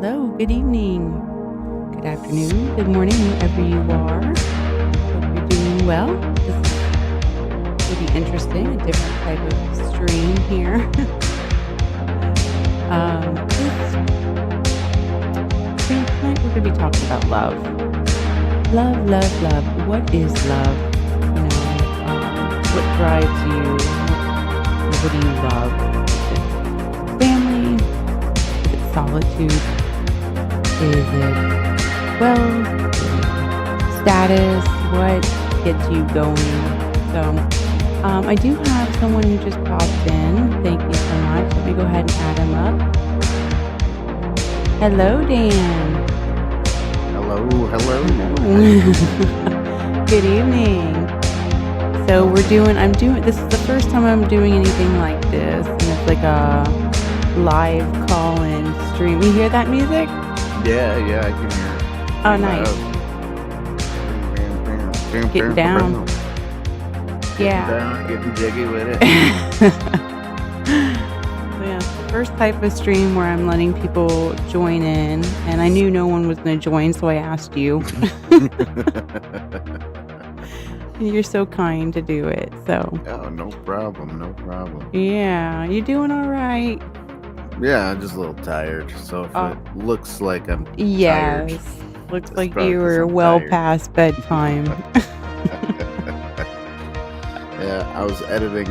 Hello, good evening, good afternoon, good morning, wherever you are. Hope you're doing well. This is pretty interesting, a different type of stream here. This stream tonight we're going to be talking about love. Love, love, love. What is love? What drives you? What do you love? Is it family? Is it solitude? Is it, status? What gets you going? So, I do have someone who just popped in. Thank you so much. Let me go ahead and add him up. Hello, Dan. Hello. Good evening. So this is the first time I'm doing anything like this. And it's like a live call-in stream. You hear that music? Yeah, I can hear it. Oh, nice. Getting down. Yeah. Getting jiggy with it. Yeah, it's the first type of stream where I'm letting people join in. And I knew no one was going to join, so I asked you. You're so kind to do it, so. Oh, no problem. Yeah, you doing all right? Yeah, I'm just a little tired. So if it looks like I'm yes, tired, looks like you were well past bedtime. Yeah, I was editing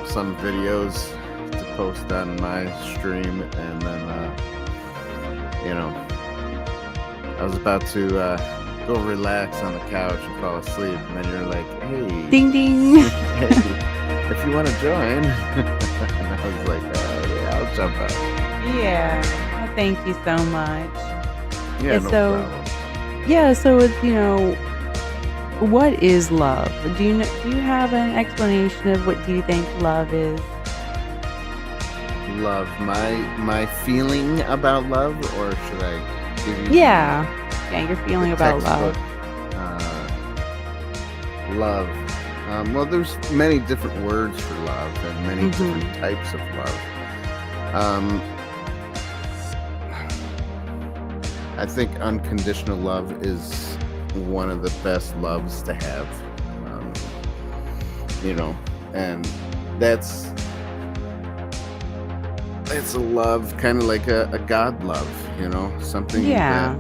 some videos to post on my stream, and then I was about to go relax on the couch and fall asleep, and then you're like, hey, ding ding, hey, if you want to join. And I was like, yeah, I'll jump out. Yeah, well, thank you so much. Yeah, no problem. Yeah, so it's, what is love? Do you have an explanation of what do you think love is? Love, my feeling about love, or should I give you? Yeah, your feeling about love. Love. Well, there's many different words for love and many different types of love. I think unconditional love is one of the best loves to have. And that's a love, kind of like a God love, something that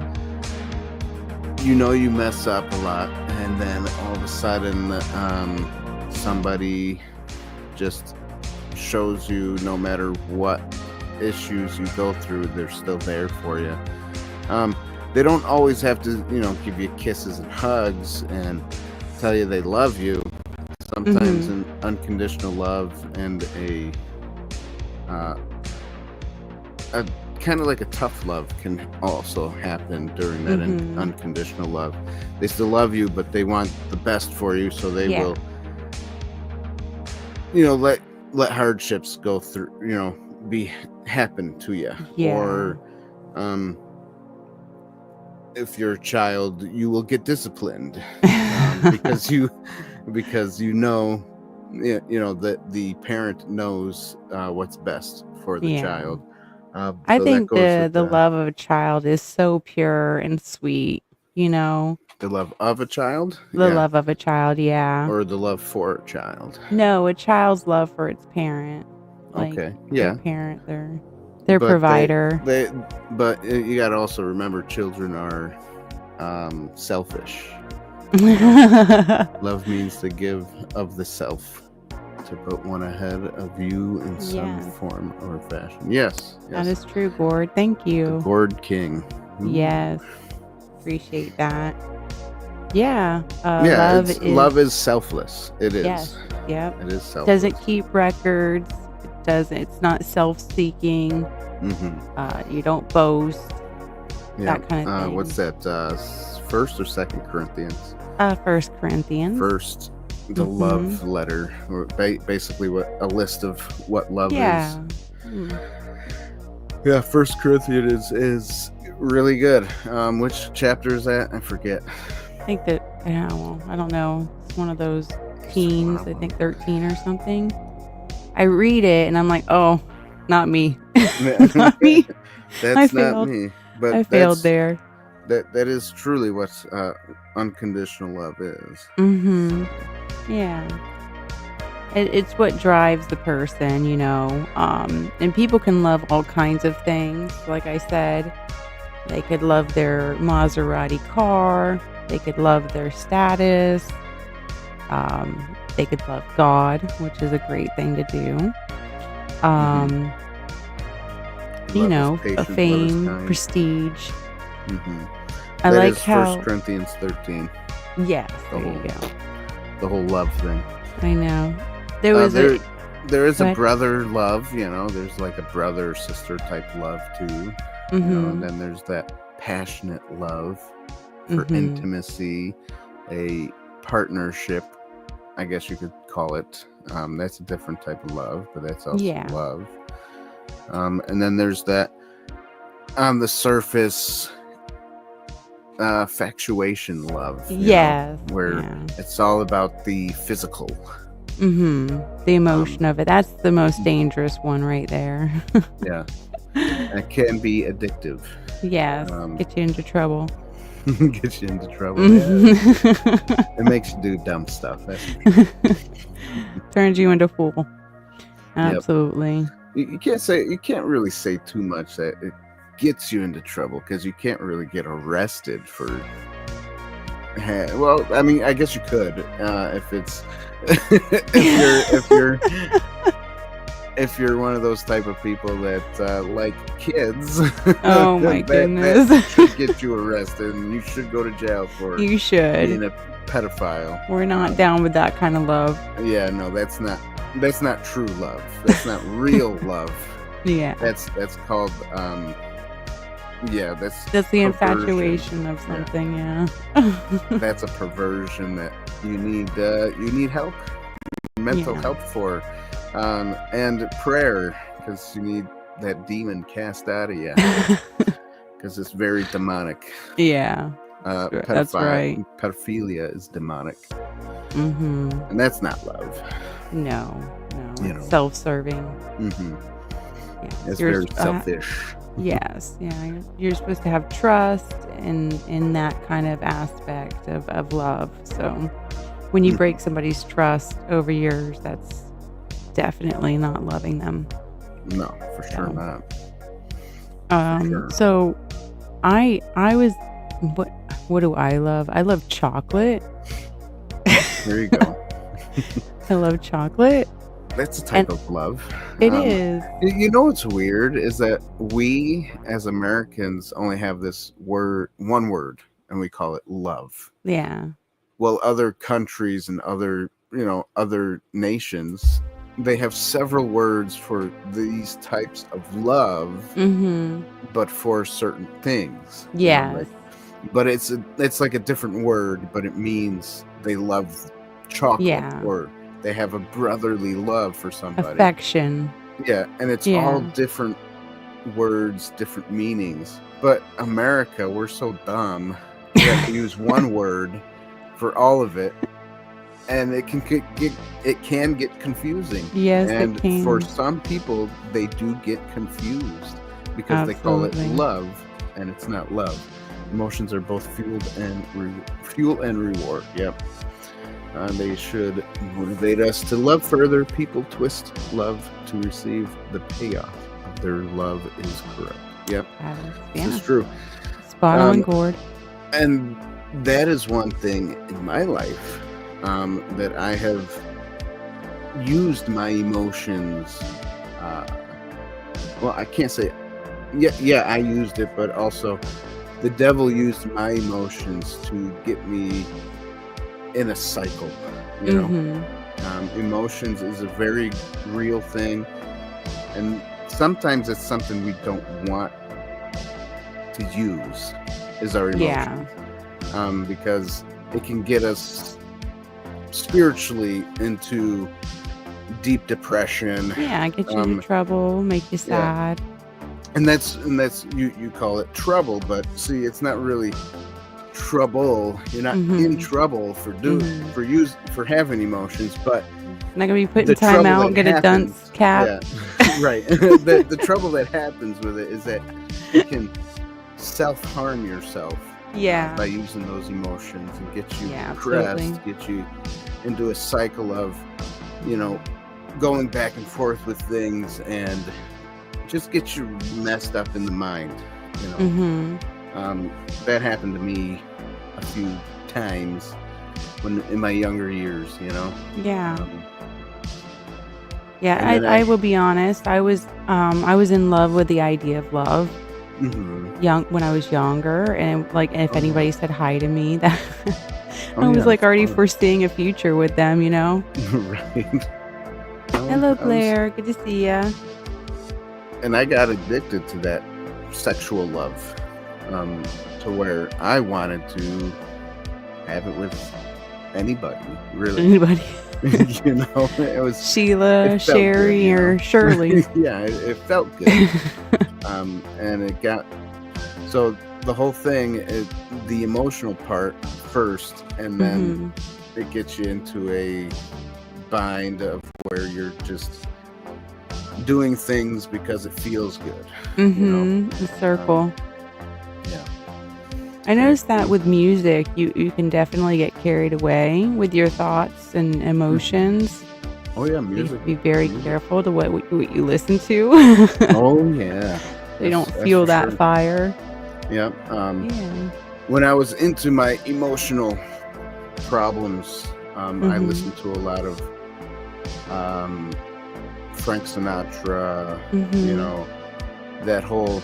you mess up a lot, and then all of a sudden somebody just shows you, no matter what issues you go through, they're still there for you. They don't always have to, give you kisses and hugs and tell you they love you. Sometimes an unconditional love and a kind of like a tough love can also happen during that unconditional love. They still love you, but they want the best for you, so they will, let hardships go through, happen to you. Yeah. Or if you're a child, you will get disciplined because that the parent knows what's best for the child. I think the love of a child is so pure and sweet, The love of a child? The love of a child, yeah. Or the love for a child? No, a child's love for its parent. Okay, yeah. Their parent, their provider. But you got to also remember, children are selfish. Love means to give of the self, to put one ahead of you in some form or fashion. Yes. That is true, Gord. Thank you. The Gord King. Yes. Appreciate that. Yeah. Love is selfless. It is. Yes. Yep. It is selfless. Doesn't keep records. It's not self-seeking. You don't boast. That kind of thing. What's that? First or Second Corinthians? First Corinthians. First, the love letter, or basically a list of what love is. Yeah, First Corinthians is really good. Which chapter is that? I forget. I think that I don't know. It's one of those teens. I think 13 or something. I read it and I'm like, oh, not me. Not me. That's not me. But I failed there. that is truly what unconditional love is. Mm-hmm. Yeah. It's what drives the person, and people can love all kinds of things. Like I said, they could love their Maserati car. They could love their status. They could love God, which is a great thing to do. Hmm. Love is A patient, love is fame, kind. prestige. Hmm. I That like is how, 1 Corinthians 13, yes, the there you whole go. the whole love thing. I know. There Uh, was there there is go a ahead. brother love, there's like a brother sister type love too, and Mm-hmm. then there's that passionate love for Mm-hmm. intimacy, a partnership, I guess you could call it. That's a different type of love, but that's also Yeah. love. And then there's that on the surface factuation love, Yes. where Yeah. it's all about the physical. Mm-hmm. The Um, emotion of it. That's the most dangerous one right there. yeah, it can be addictive. Yes. Um, Get you into trouble. Get you into trouble. Yeah, it makes you do dumb stuff. That's for sure. Turns you into fool. Yep. Absolutely. You can't really say too much that it gets you into trouble, because you can't really get arrested for. Well, I mean, I guess you could if it's if you're one of those type of people that like kids. Oh my that goodness. should get you arrested, and you should go to jail for You being should. a pedophile. We're not down with that kind of love. Yeah, no, that's not true love. That's not real love. Yeah. That's called that's That's the perversion. infatuation of Yeah. something, yeah. That's a perversion that you need help, mental Yeah. help for, and prayer, because you need that demon cast out of you, because it's very demonic. Yeah. That's right. Pedophilia is demonic, Mm-hmm. and that's not love. No. You know. Self-serving. Hmm. Yeah. It's You're very s- selfish. Yes. Yeah. You're supposed to have trust in that kind of aspect of love. So when you break somebody's trust over years, that's definitely not loving them. No, for sure So, not. Sure. So I was what do I love? I love chocolate. There you go. I love chocolate. That's a type of love. It is. You know what's weird is that we as Americans only have this one word, and we call it love. Yeah. Well, other countries and other nations, they have several words for these types of love, Mm-hmm. but for certain things. Yes. But it's like a different word, but it means they love chocolate, Yeah. or they have a brotherly love for somebody. Affection. Yeah, and it's Yeah. all different words, different meanings. But America, we're so dumb. We have to use one word for all of it, and it can get confusing. Yes, And it can. for some people, they do get confused because they call it Absolutely. love, and it's not love. Emotions are both fuel and reward. Yep. They should motivate us to love further. People twist love to receive the payoff of their love is correct. Yep, this Yeah. is true. Spot on, Um, Gord. And that is one thing in my life that I have used my emotions. Well, I can't say, yeah, I used it, but also the devil used my emotions to get me in a cycle. Mm-hmm. Emotions is a very real thing, and sometimes it's something we don't want to use, is our emotions. Yeah. Because it can get us spiritually into deep depression. Yeah, get you into trouble, make you sad. And that's you call it trouble, but see, it's not really trouble. You're not in trouble for having emotions, but I'm not gonna be put the in time trouble out, that get a happens- dunce cap. Yeah, right. The trouble that happens with it is that it can self-harm yourself by Yeah. using those emotions and get you Yeah, absolutely. depressed, get you into a cycle of, you know, going back and forth with things and just get you messed up in the mind, you know. Mhm. Um, that happened to me a few times when in my younger years, you know. Yeah. Um, Yeah, and then I will be honest, I was in love with the idea of love mhm. young when I was younger, and, like, if Oh yeah, anybody said hi to me, that oh I was, yeah, like, of already course, foreseeing a future with them, you know? right. "Hello, I was, Blair, good to see ya." and I got addicted to that sexual love, to where I wanted to have it with anybody, really. Anybody? You know, it Sheila, felt good, Sherry, you know. or Shirley. Yeah, it felt good. And it got so the whole thing is the emotional part first, and then Mhm. it gets you into a bind of where you're just doing things because it feels good, you know. Mhm. The Um, circle. yeah, I and it noticed that can. with music, you can definitely get carried away with your thoughts and Mhm. emotions. Oh yeah, So you have music, to be very music. careful to what you listen to. Oh yeah, So you don't that's feel for that sure. fire. Yeah. Yeah. When I was into my emotional problems, I Mhm. listened to a lot of um, Frank Sinatra, you Mhm. know, that whole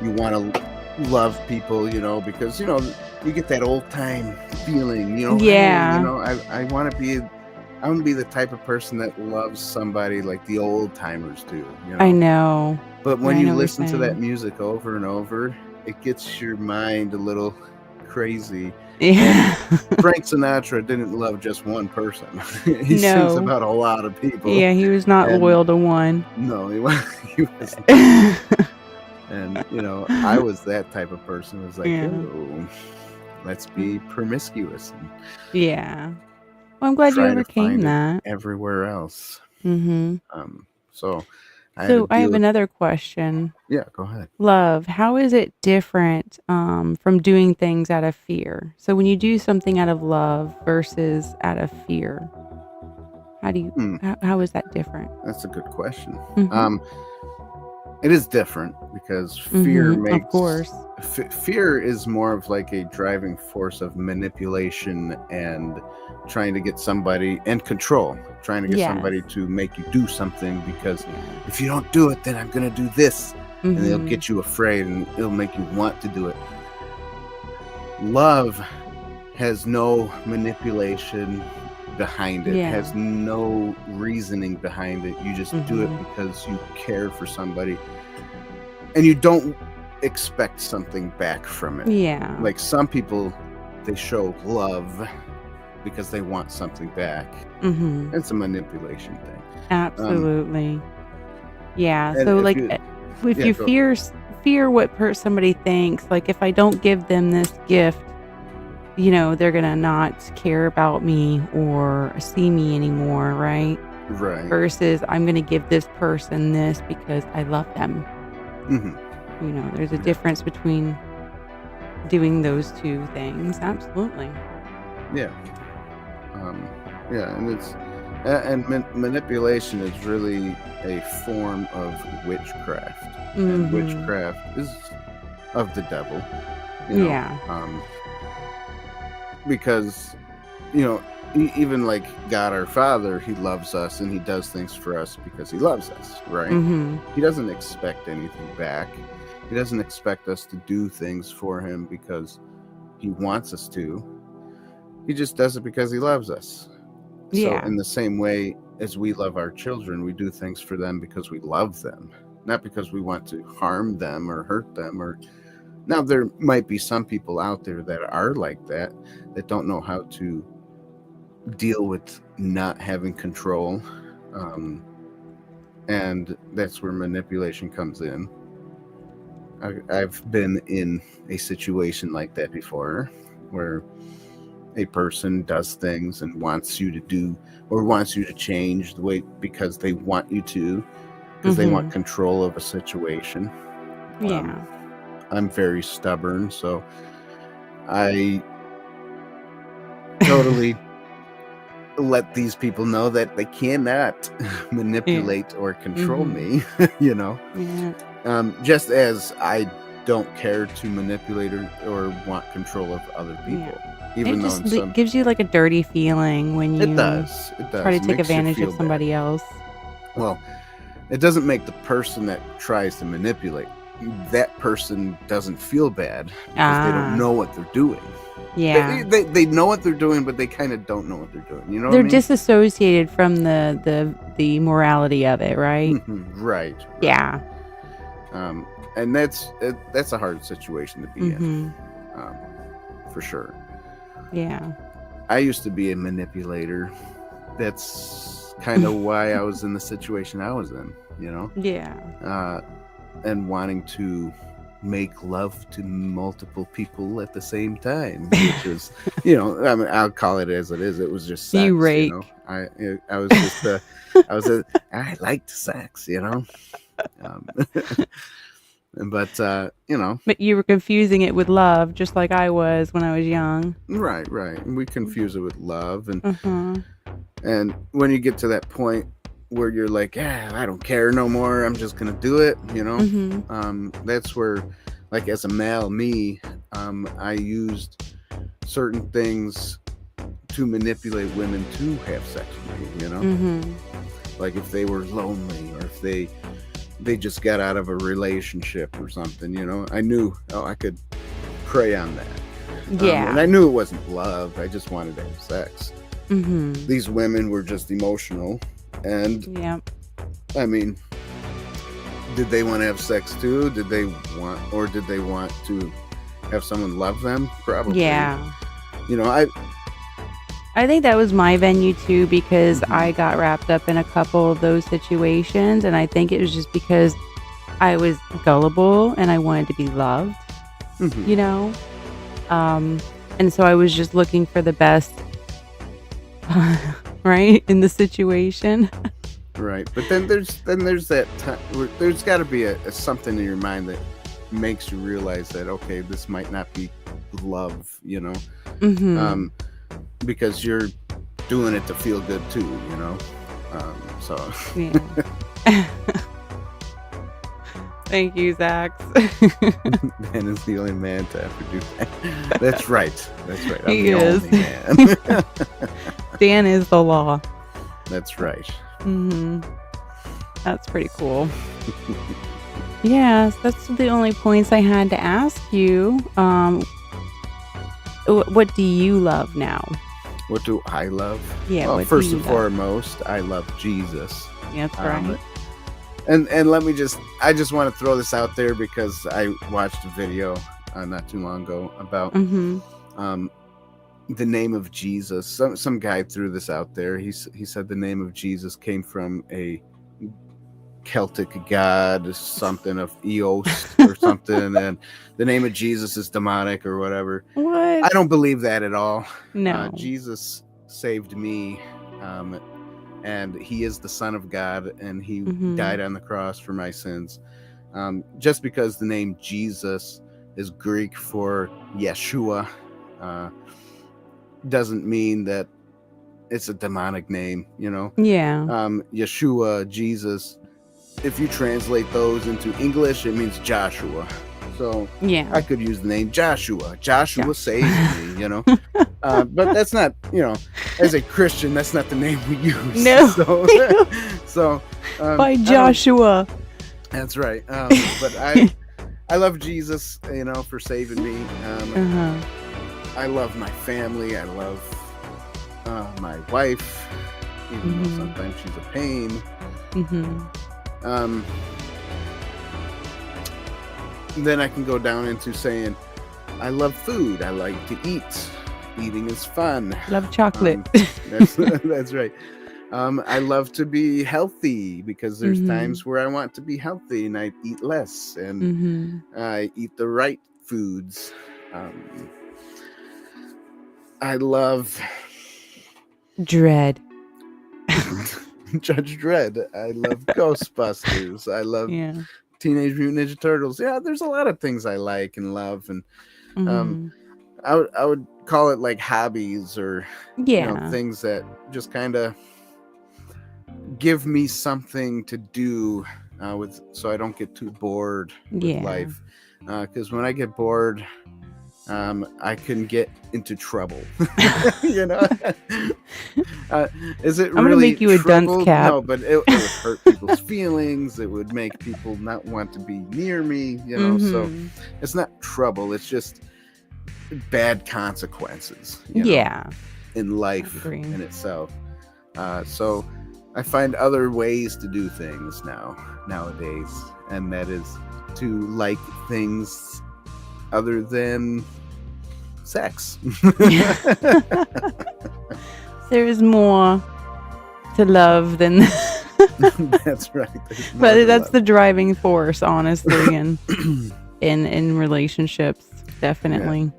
you want to love people, you know, because, you know, you get that old time feeling, you know, hey, you Yeah. know, I want to be, I want to be the type of person that loves somebody like the old timers do, you I know. know. But Yeah, when I you know what you're listen to that saying. music over and over, it gets your mind a little crazy. And Yeah. Frank Sinatra didn't love just one person. He sings No. about a lot of people. Yeah, he was not And loyal to one. no, he was not. And, you know, I was that type of person. It was like, Yeah. oh, let's be promiscuous and Yeah. Well, I'm glad you try to overcame find it that. everywhere else. Mhm. So I had to So I deal have with, another question. yeah, go ahead. Love, how is it different from doing things out of fear? So when you do something out of love versus out of fear, how do you Hmm, how is that different? that's a good question. Mhm. Um, It is different because Mhm. Of course. fear is more of like a driving force of manipulation and trying to get somebody and control, trying to get Yes. somebody to make you do something because Yes. if you don't do it, then I'm going to do this. And they'll Mhm. get you afraid and it'll make you want to do it. Love has no manipulation behind it, has Yeah. no reasoning behind it. You just do it Mhm. because you care for somebody and you don't expect something back from it. Yeah. Like some people, they show love because they want something back. Mhm. It's a manipulation thing. Um, Absolutely. Yeah. and So if like you, if yeah, you go. fear what somebody thinks, like if I don't give them this gift, they're gonna not care about me or see me anymore, right? Right. Versus I'm gonna give this person this because I love them. Hmm. There's a Yeah. difference between doing those two things. Absolutely. Yeah. Um, yeah. And manipulation is really a form of witchcraft, and Mhm. witchcraft is of the devil. You know, Yeah. because even like God our Father, He loves us and He does things for us because He loves us, right? Mhm. He doesn't expect anything back. He doesn't expect us to do things for Him because He wants us to. He just does it because He loves us. So, Yeah. in the same way as we love our children, we do things for them because we love them, not because we want to harm them or hurt them. Or now, there might be some people out there that are like that, that don't know how to deal with not having control, um, and that's where manipulation comes in. I've been in a situation like that before, where a person does things and wants you to do or wants you to change the way because they want you to, because they want Mhm. control of a situation. Um, Yeah. I'm very stubborn, so I totally let these people know that they cannot Yeah. manipulate or control Mhm. me, you know. Yeah. Just as I don't care to manipulate or want control of other Yeah. people, It even though just in some gives you like a dirty feeling when it you does, try to it take makes you advantage of feel bad. somebody else. Well, it doesn't make the person that tries to manipulate that person doesn't feel bad because they don't Ah, know what they're doing. yeah. They know what they're doing, but they kind of don't know what they're doing. You know what I They're mean? disassociated from the morality of it, right? Right, right. Yeah. Um, and that's a hard situation to be in, Mhm. um, for sure. Yeah. I used to be a manipulator. That's kind of why I was in the situation I was in, you know, Yeah. and wanting to make love to multiple people at the same time, which is, I mean, I'll call it as it is. It was just You sex, you know. rake. I was just I liked sex, you know. Um, but But you were confusing it with love, just like I was when I was young. right, right. And we confuse it with love, Uh-huh. and when you get to that point where you're like, I don't care no more. I'm just gonna do it, you know. Mhm. That's where, like, as a male, I used certain things to manipulate women to have sex with me, you know. Mhm. Like if they were lonely or if they just got out of a relationship or something, you know. I knew, I could prey on that. And Yeah. I knew it wasn't love. I just wanted to have sex. Mhm. These women were just emotional. And Yep. I mean, did they want to have sex too? Did they want to have someone love them? Probably. Yeah. You know, I think that was my venue too because Mhm, I got wrapped up in a couple of those situations, and I think it was just because I was gullible and I wanted to be loved, mhm, you know? Um, and so I was just looking for the best, right, in the situation. right. But then there's that time. There's got to be a something in your mind that makes you realize that, okay, this might not be love. You know, Mhm. um, because you're doing it to feel good too. You know, so Yeah. Thank you, Zach. Dan is the only man to ever do that. That's right. That's right. I'm He the is. only man. Dan is the law. That's right. Mhm. That's pretty cool. Yes, that's the only points I had to ask you. What do you love now? What do I love? Yeah, Well, what do first you and love? foremost, I love Jesus. That's Um, right. and I just want to throw this out there because I watched a video not too long ago about Mhm. um, the name of Jesus. Some guy threw this out there. He said the name of Jesus came from a Celtic god, something of Eos or something, and the name of Jesus is demonic or whatever. I What? don't believe that at all. No. Jesus saved me, um, and he is the Son of God, and he Mhm. died on the cross for my sins. Just because the name Jesus is Greek for Yeshua uh, doesn't mean that it's a demonic name, you know. Yeah. Yeshua, Jesus, if you translate those into English, it means Joshua. So Yeah. I could use the name Joshua. Joshua Josh. saved me, you know. But that's not, as a Christian, that's not the name we use. No. So, so By I don't. Joshua. That's right. But I love Jesus, for saving me. Uh-huh. I love my family. I love my wife, even though Mhm. sometimes she's a pain. Mhm. Um, then I can go down into saying I love food. I like to eat. Eating is fun. Love chocolate. That's right. I love to be healthy because there's Mhm. times where I want to be healthy and I eat less and Mhm. I eat the right foods. Um, I love Dread. Judge Dredd. I love Ghostbusters. I love Yeah. Teenage Mutant Ninja Turtles. Yeah, there's a lot of things I like and love, and um, Hmm. I would call it like hobbies, or Yeah. things that just kind of give me something to do with, so I don't get too bored with Yeah. life. Because when I get bored, I can get into trouble. you know, is it I'm gonna really make you a dunce trouble? cap. No, but it would hurt people's feelings. It would make people not want to be near me. So Hmm. it's not trouble. It's just bad consequences. Yeah. In I life agree. in itself. So I find other ways to do things nowadays, and that is to like things other than sex. There is more to love than That's right. There's more but to that's love. the driving force, honestly, in relationships, definitely.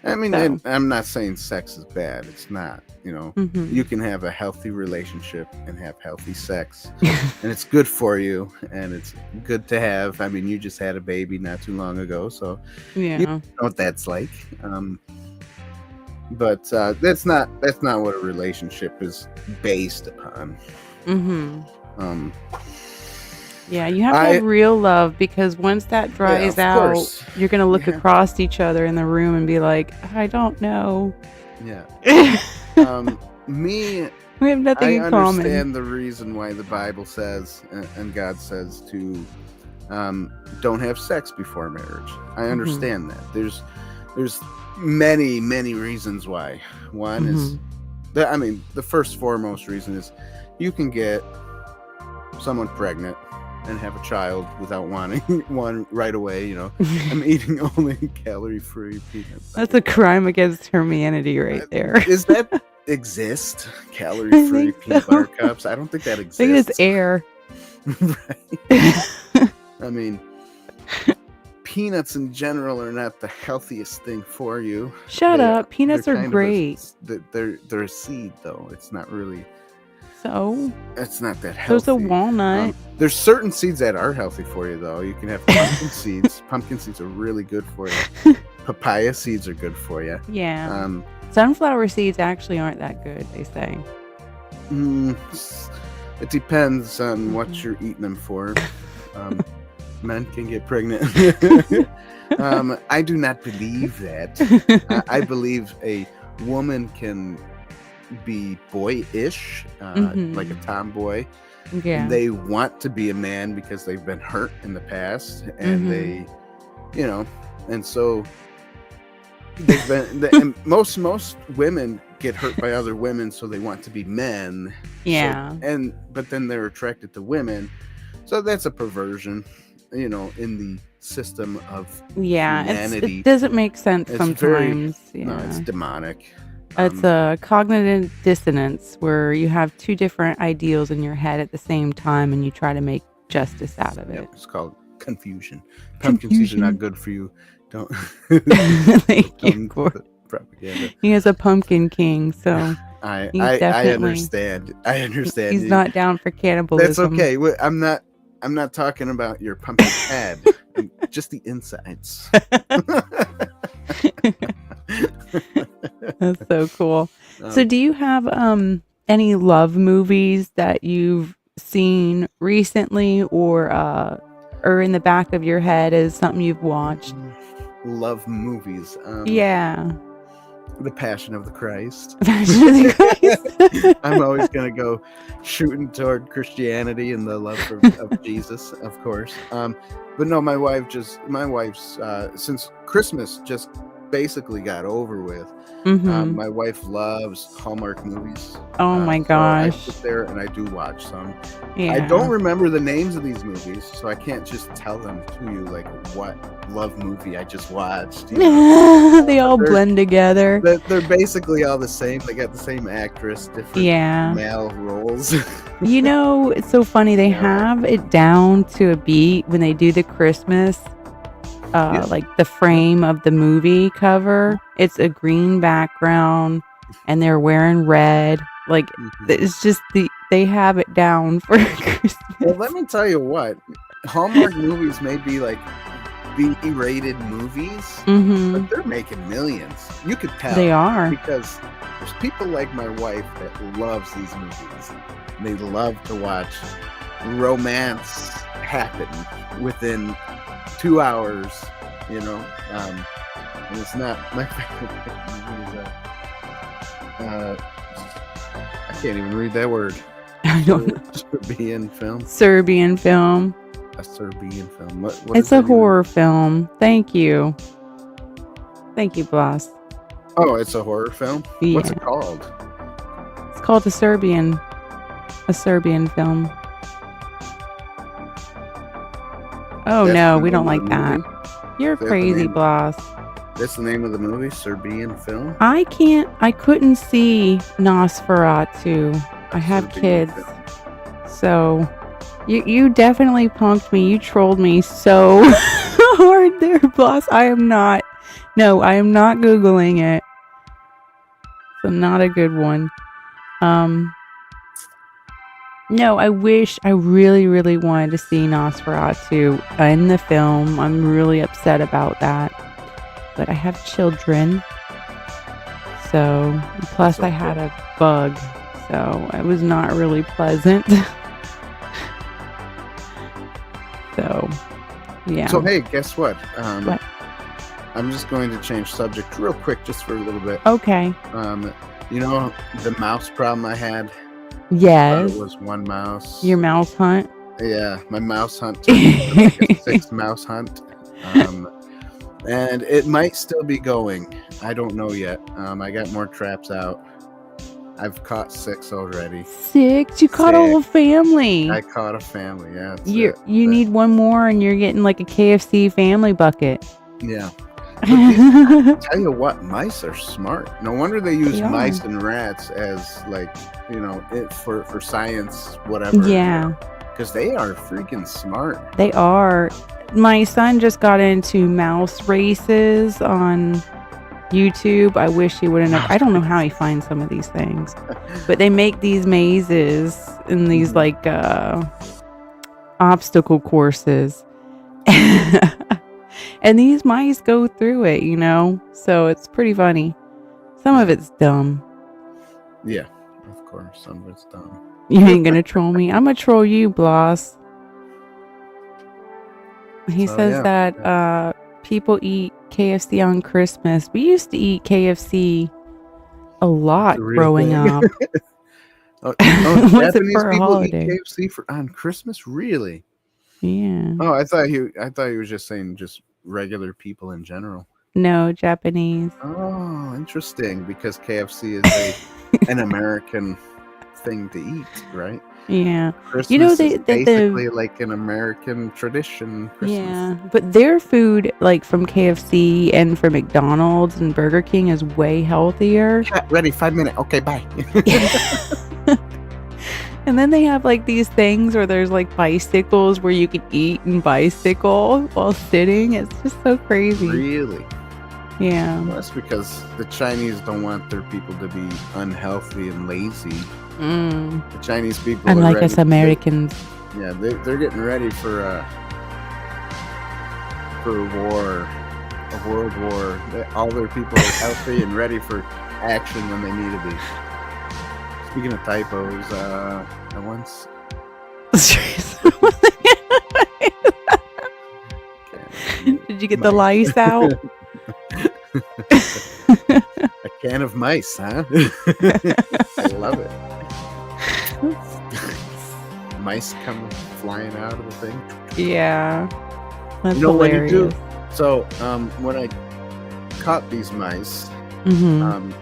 I mean, So. and I'm not saying sex is bad. It's not. Hmm. You can have a healthy relationship and have healthy sex, and it's good for you, and it's good to have. I mean, you just had a baby not too long ago, so you Yeah. know what that's like. But that's not what a relationship is based upon. Hmm. Um, Yeah, you have to have real love, because once that dries of out, course. you're gonna look Yeah. across each other in the room and be like, I don't know. Yeah. Me, We have nothing I in common. understand the reason why the Bible says and God says to don't have sex before marriage. I understand that. There's many reasons why. One is the first foremost reason is you can get someone pregnant and have a child without wanting one right away. I'm eating only calorie-free peanuts. That's a crime against humanity right there. Is that exist? Calorie-free think peanut so. butter cups? I don't think that I think exists. it's air. Right. I mean, peanuts in general are not the healthiest thing for you. Shut up. Peanuts they're are kind of great. they're a seed, though. It's not really. So It's not that healthy. there's a walnut. There's certain seeds that are healthy for you, though. You can have pumpkin seeds. Pumpkin seeds are really good for you. Papaya seeds are good for you. Yeah. Sunflower seeds actually aren't that good, they say. It depends on what you're eating them for. Men can get pregnant. I do not believe that. I believe a woman can be boyish, like a tomboy. Yeah. And they want to be a man because they've been hurt in the past, and they, and so they've been. And most women get hurt by other women, so they want to be men. Yeah. But then they're attracted to women, so that's a perversion, in the system of humanity. It doesn't make sense It's sometimes. No, it's demonic. It's a cognitive dissonance where you have two different ideals in your head at the same time, and you try to make justice out of it. It's called confusion. Pumpkin seeds are not good for you. Don't. Thank you, Corl. Propaganda. He is a pumpkin king, so I definitely- understand. I understand. he's not down for cannibalism. That's okay. I'm not talking about your pumpkin head. Just the insides. That's so cool. So do you have any love movies that you've seen recently, or in the back of your head as something you've watched? Love movies. Yeah. The Passion of the Christ. Passion of the Christ. I'm always gonna go shooting toward Christianity and the love of Jesus, of course. But no, my wife's since Christmas just basically got over with. My wife loves Hallmark movies. Oh my gosh. So I sit there and I do watch some. Yeah. I don't remember the names of these movies, so I can't just tell them to you like what love movie I just watched. They all blend together. They're basically all the same. They got the same actress, different male roles. It's so funny. They have it down to a beat when they do the Christmas. Like the frame of the movie cover, it's a green background and they're wearing red. Like it's just they have it down for Christmas. Well, let me tell you what, Hallmark movies may be like B-rated movies, Mm-hmm. but they're making millions. You could tell. They are. Because there's people like my wife that loves these movies. They love to watch romance happen within 2 hours, you know. And it's not my favorite movie. I can't even read that word. I don't know. Serbian film. Serbian film. A Serbian film. What It's is a that even? horror film. Thank you. Thank you, boss. Oh, it's a horror film? What's Yeah. it called? It's called a Serbian film. Oh That's no, the we don't name of like the that. movie? You're That's the crazy, name. boss. That's the name of the movie? Serbian film? I couldn't see Nosferatu. I have Serbian kids. film. So you definitely punked me. You trolled me so hard there, boss. I am not Googling it. So not a good one. No, I really, really wanted to see Nosferatu in the film. I'm really upset about that. But I have children. So, plus That's I had a bug. So, it was not really pleasant. So, yeah. So, hey, guess what? What? I'm just going to change subject real quick, just for a little bit. Okay. You know the mouse problem I had? Yes. It was one mouse. Your mouse hunt? Yeah, my mouse hunt turned into like a 6 mouse hunt. And it might still be going. I don't know yet. I got more traps out. I've caught 6 already. 6? You caught a whole family. I caught a family, yeah. You need one more and you're getting like a KFC family bucket. Yeah. But tell you what, mice are smart. No wonder they use They are. mice and rats as like, it for science, whatever. Yeah. Because they are freaking smart. They are. My son just got into mouse races on YouTube. I wish he would have. I don't know how he finds some of these things, but they make these mazes and these like obstacle courses, and these mice go through it. So it's pretty funny. Some of it's dumb. Yeah, of course, some of it's dumb. You ain't gonna troll me. I'm gonna troll you, boss. He So, says yeah. that people eat KFC on Christmas. We used to eat KFC a lot The real growing thing. up. Oh, Was it Japanese for a people holiday? eat KFC on Christmas? Really? Yeah. Oh, I thought he was just saying just regular people in general. No, Japanese. Oh, interesting. Because KFC is an American thing to eat, right? Yeah. Christmas they- is basically like an American tradition. Christmas. Yeah. But their food, like from KFC and from McDonald's and Burger King, is way healthier. Yeah, ready, 5 minutes. Okay, bye. And then they have like these things where there's like bicycles where you can eat and bicycle while sitting. It's just so crazy. Really? Yeah. Well, that's because the Chinese don't want their people to be unhealthy and lazy. The Chinese people are Unlike ready us Americans. Yeah, they're getting ready for a war, a world war. All their people are healthy and ready for action when they need to be. Speaking of typos, I once Did you get the lice out? a can of mice, huh? I love it. Mice come flying out of the thing. Yeah. That's You know what you hilarious. do? So, when I caught these mice, Mm-hmm.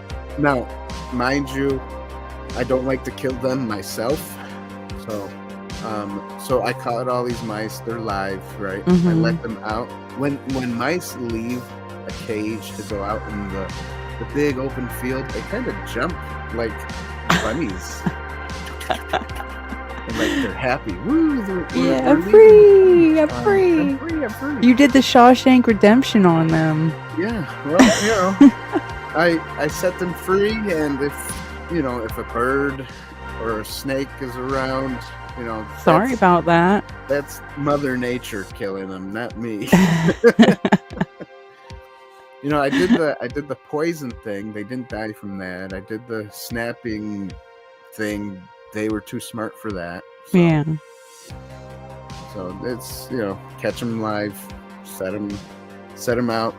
now, mind you, I don't like to kill them myself. So I caught all these mice. They're live, right? I Mhm. let them out. When mice leave a cage to go out in the big open field, they kind of jump like bunnies. And like they're happy. Woo! Yeah, we're I'm leaving. free. I'm I'm free. free. I'm free. You did the Shawshank Redemption on them. Yeah, well, I set them free, and if a bird or a snake is around, You know, Sorry about that. that's Mother Nature killing them, not me. You know, I did the poison thing. They didn't die from that. I did the snapping thing. They were too smart for that. Yeah. So it's, you know, catch them live, set them out,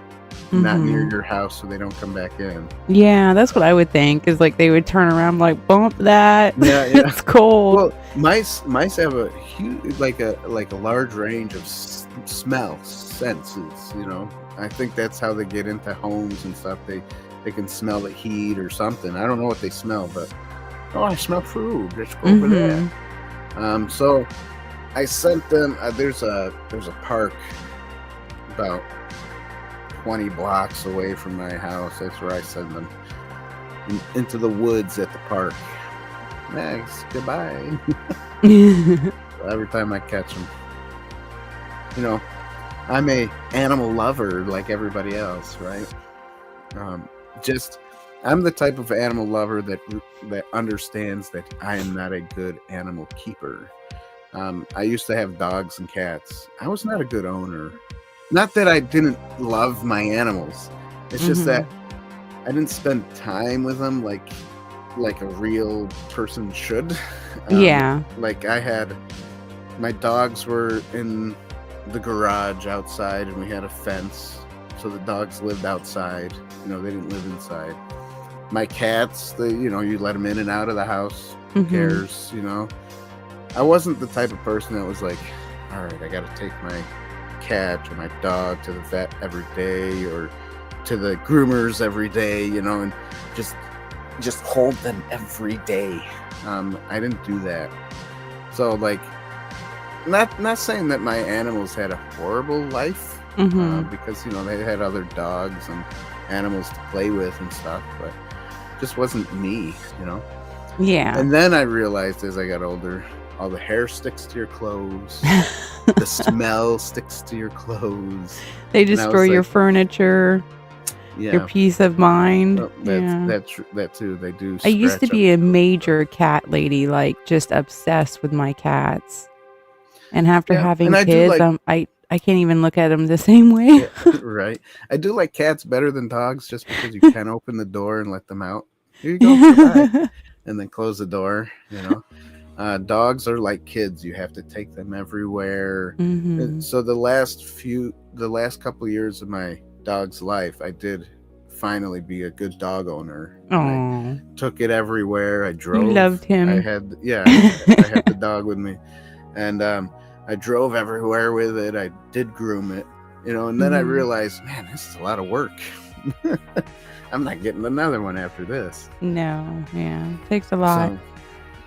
not near your house so they don't come back in. Yeah, that's what I would think. Is like they would turn around like bump that. Yeah, It's cold. Well, mice have a huge, like a large range of smell senses. You know, I think that's how they get into homes and stuff. They can smell the heat or something. I don't know what they smell, but I smell food. Let's go over there. So I sent them. There's a park about 20 blocks away from my house. That's where I send them into the woods at the park. Thanks. Goodbye. Every time I catch them, you know, I'm a animal lover like everybody else, right? I'm the type of animal lover that understands that I am not a good animal keeper. I used to have dogs and cats. I was not a good owner. Not that I didn't love my animals. It's just that I didn't spend time with them like a real person should. Yeah. Like my dogs were in the garage outside, and we had a fence, so the dogs lived outside. You know, they didn't live inside. My cats, you let them in and out of the house. Who cares? You know, I wasn't the type of person that was like, all right, I got to take my cat or my dog to the vet every day or to the groomers every day, and just hold them every day. I didn't do that. So like, not saying that my animals had a horrible life, because they had other dogs and animals to play with and stuff, but it just wasn't me. Yeah. And then I realized as I got older, all the hair sticks to your clothes. The smell sticks to your clothes. They destroy your furniture. Yeah. Your peace of mind. That too. They do. I used to be a major cat lady, like just obsessed with my cats. And after having kids, I can't even look at them the same way. Right. I do like cats better than dogs, just because you can open the door and let them out. Here you go, goodbye. And then close the door. Dogs are like kids. You have to take them everywhere. So the last couple of years of my dog's life, I did finally be a good dog owner. I took it everywhere. I drove. You loved him. I had the dog with me, and I drove everywhere with it. I did groom it, and then I realized, man, this is a lot of work. I'm not getting another one after this. No, yeah, it takes a lot.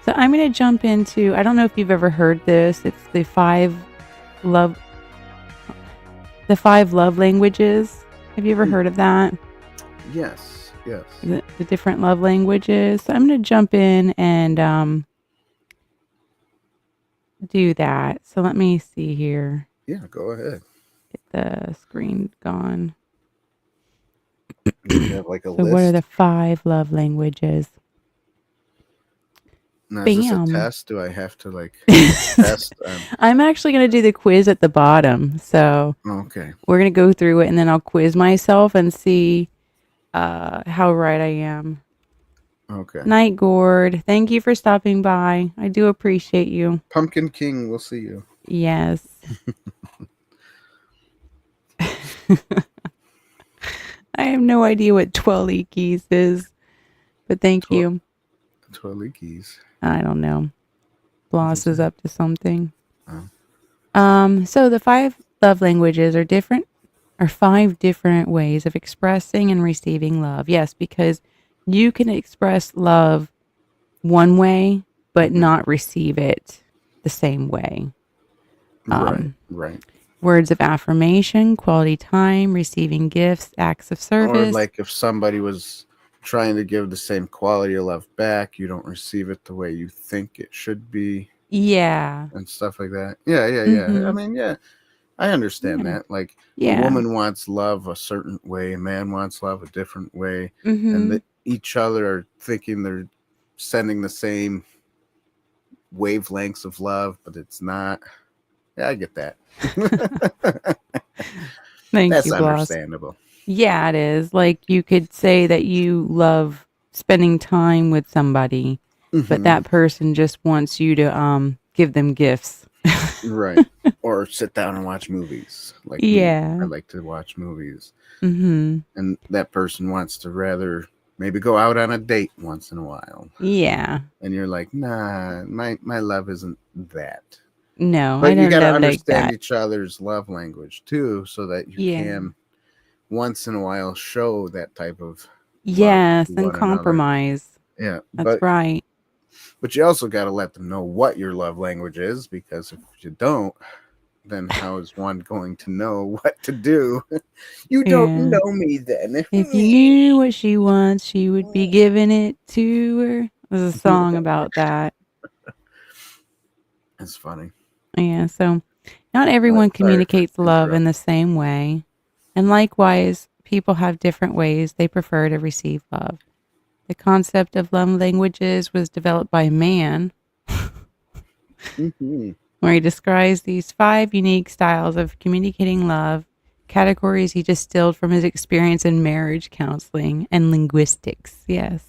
So I'm going to jump into, I don't know if you've ever heard this. It's the five love languages. Have you ever heard of that? Yes. The different love languages. So I'm going to jump in and do that. So let me see here. Yeah, go ahead. Get the screen gone. You have like a list. What are the 5 love languages? Now, is this a test? Do I have to test? I'm actually going to do the quiz at the bottom. So okay, we're going to go through it and then I'll quiz myself and see how right I am. Okay. Night Gourd. Thank you for stopping by. I do appreciate you. Pumpkin King, we'll see you. Yes. I have no idea what Twalikis is, but thank you. Twalikis. I don't know. Bloss is up to something. So the 5 love languages are 5 different ways of expressing and receiving love. Yes, because you can express love one way, but not receive it the same way. Right. Words of affirmation, quality time, receiving gifts, acts of service. Or like if somebody was trying to give the same quality of love back, you don't receive it the way you think it should be. Yeah. And stuff like that. Yeah. I mean, yeah, I understand that. Like, a woman wants love a certain way, a man wants love a different way, and each other are thinking they're sending the same wavelengths of love, but it's not. Yeah, I get that. Thank That's you, Bloss. understandable. Yeah, it is. Like you could say that you love spending time with somebody, but Hmm. that person just wants you to give them gifts. Right. Or sit down and watch movies like me. I Yeah. like to watch movies. Mhm. And that person wants to rather maybe go out on a date once in a while. Yeah. And you're like, nah, my love isn't that. No, I But you don't got to love like understand that. each other's love language too, so that you Yeah. can once in a while show that type of love Yes, to and one another. compromise. Yeah, That's right. but you also got to let them know what your love language is, because if you don't, then how is one going to know what to do? You don't Yeah. know me then. If you knew what she wants, she would be giving it to her. There's a song about that. It's funny. Yeah, so not But everyone sorry for communicates love in the interrupting. same way. And likewise, people have different ways they prefer to receive love. The concept of love languages was developed by man, Hmm. where he describes these 5 unique styles of communicating love, categories he distilled from his experience in marriage counseling and linguistics. Yes.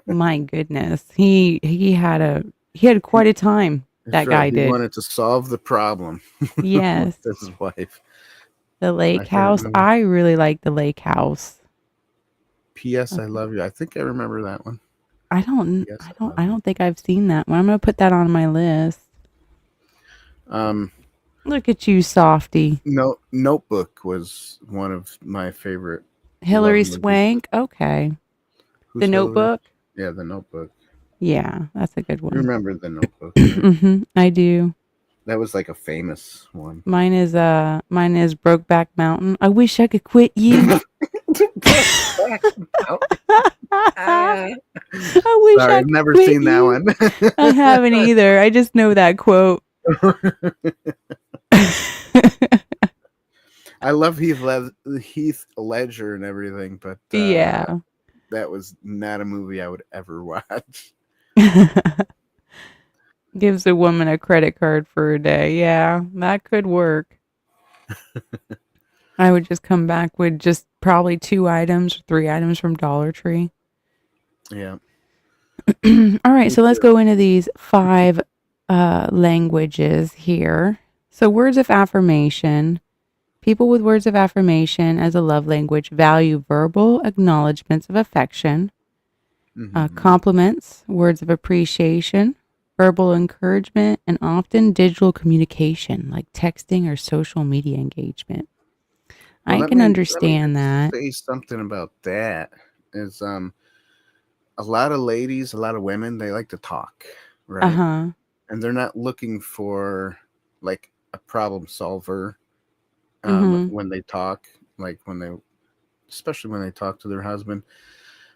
My goodness. He had quite a time, That's that right. guy He did. wanted to solve the problem with Yes. his wife. The I lake can't house. remember. I really like the lake house. P.S. I That's love you. I think I remember that one. I don't P.S. I I don't love I you. don't think I've seen that one. I'm gonna put that on my list. Um, Look at you, softy. no, Notebook was one of my favorite love Hillary movies. Swank. Okay. The Who's Hillary? Notebook. Yeah, The Notebook. Yeah, that's a good You one. remember The Notebook, right? I do. That was like a famous one. Mine is Brokeback Mountain. I wish I could quit you. Brokeback Mountain. I wish Sorry, I I've could never quit seen that you. one. I haven't either. I just know that quote. I love Heath Ledger and everything, but Yeah. that was not a movie I would ever watch. Gives a woman a credit card for a day. Yeah, that could work. I would just come back with just probably 2 items, 3 items from Dollar Tree. Yeah, All right, me so let's too. go into these 5 languages here. So, words of affirmation. People with words of affirmation as a love language value verbal acknowledgments of affection, Hmm. compliments, words of appreciation, verbal encouragement, and often digital communication like texting or social media engagement. Well, I can let me understand that. say something about that. Is a lot of ladies, a lot of women, they like to talk, Uh right? huh. And they're not looking for like a problem solver Mm when they talk, like especially when they talk to their husband.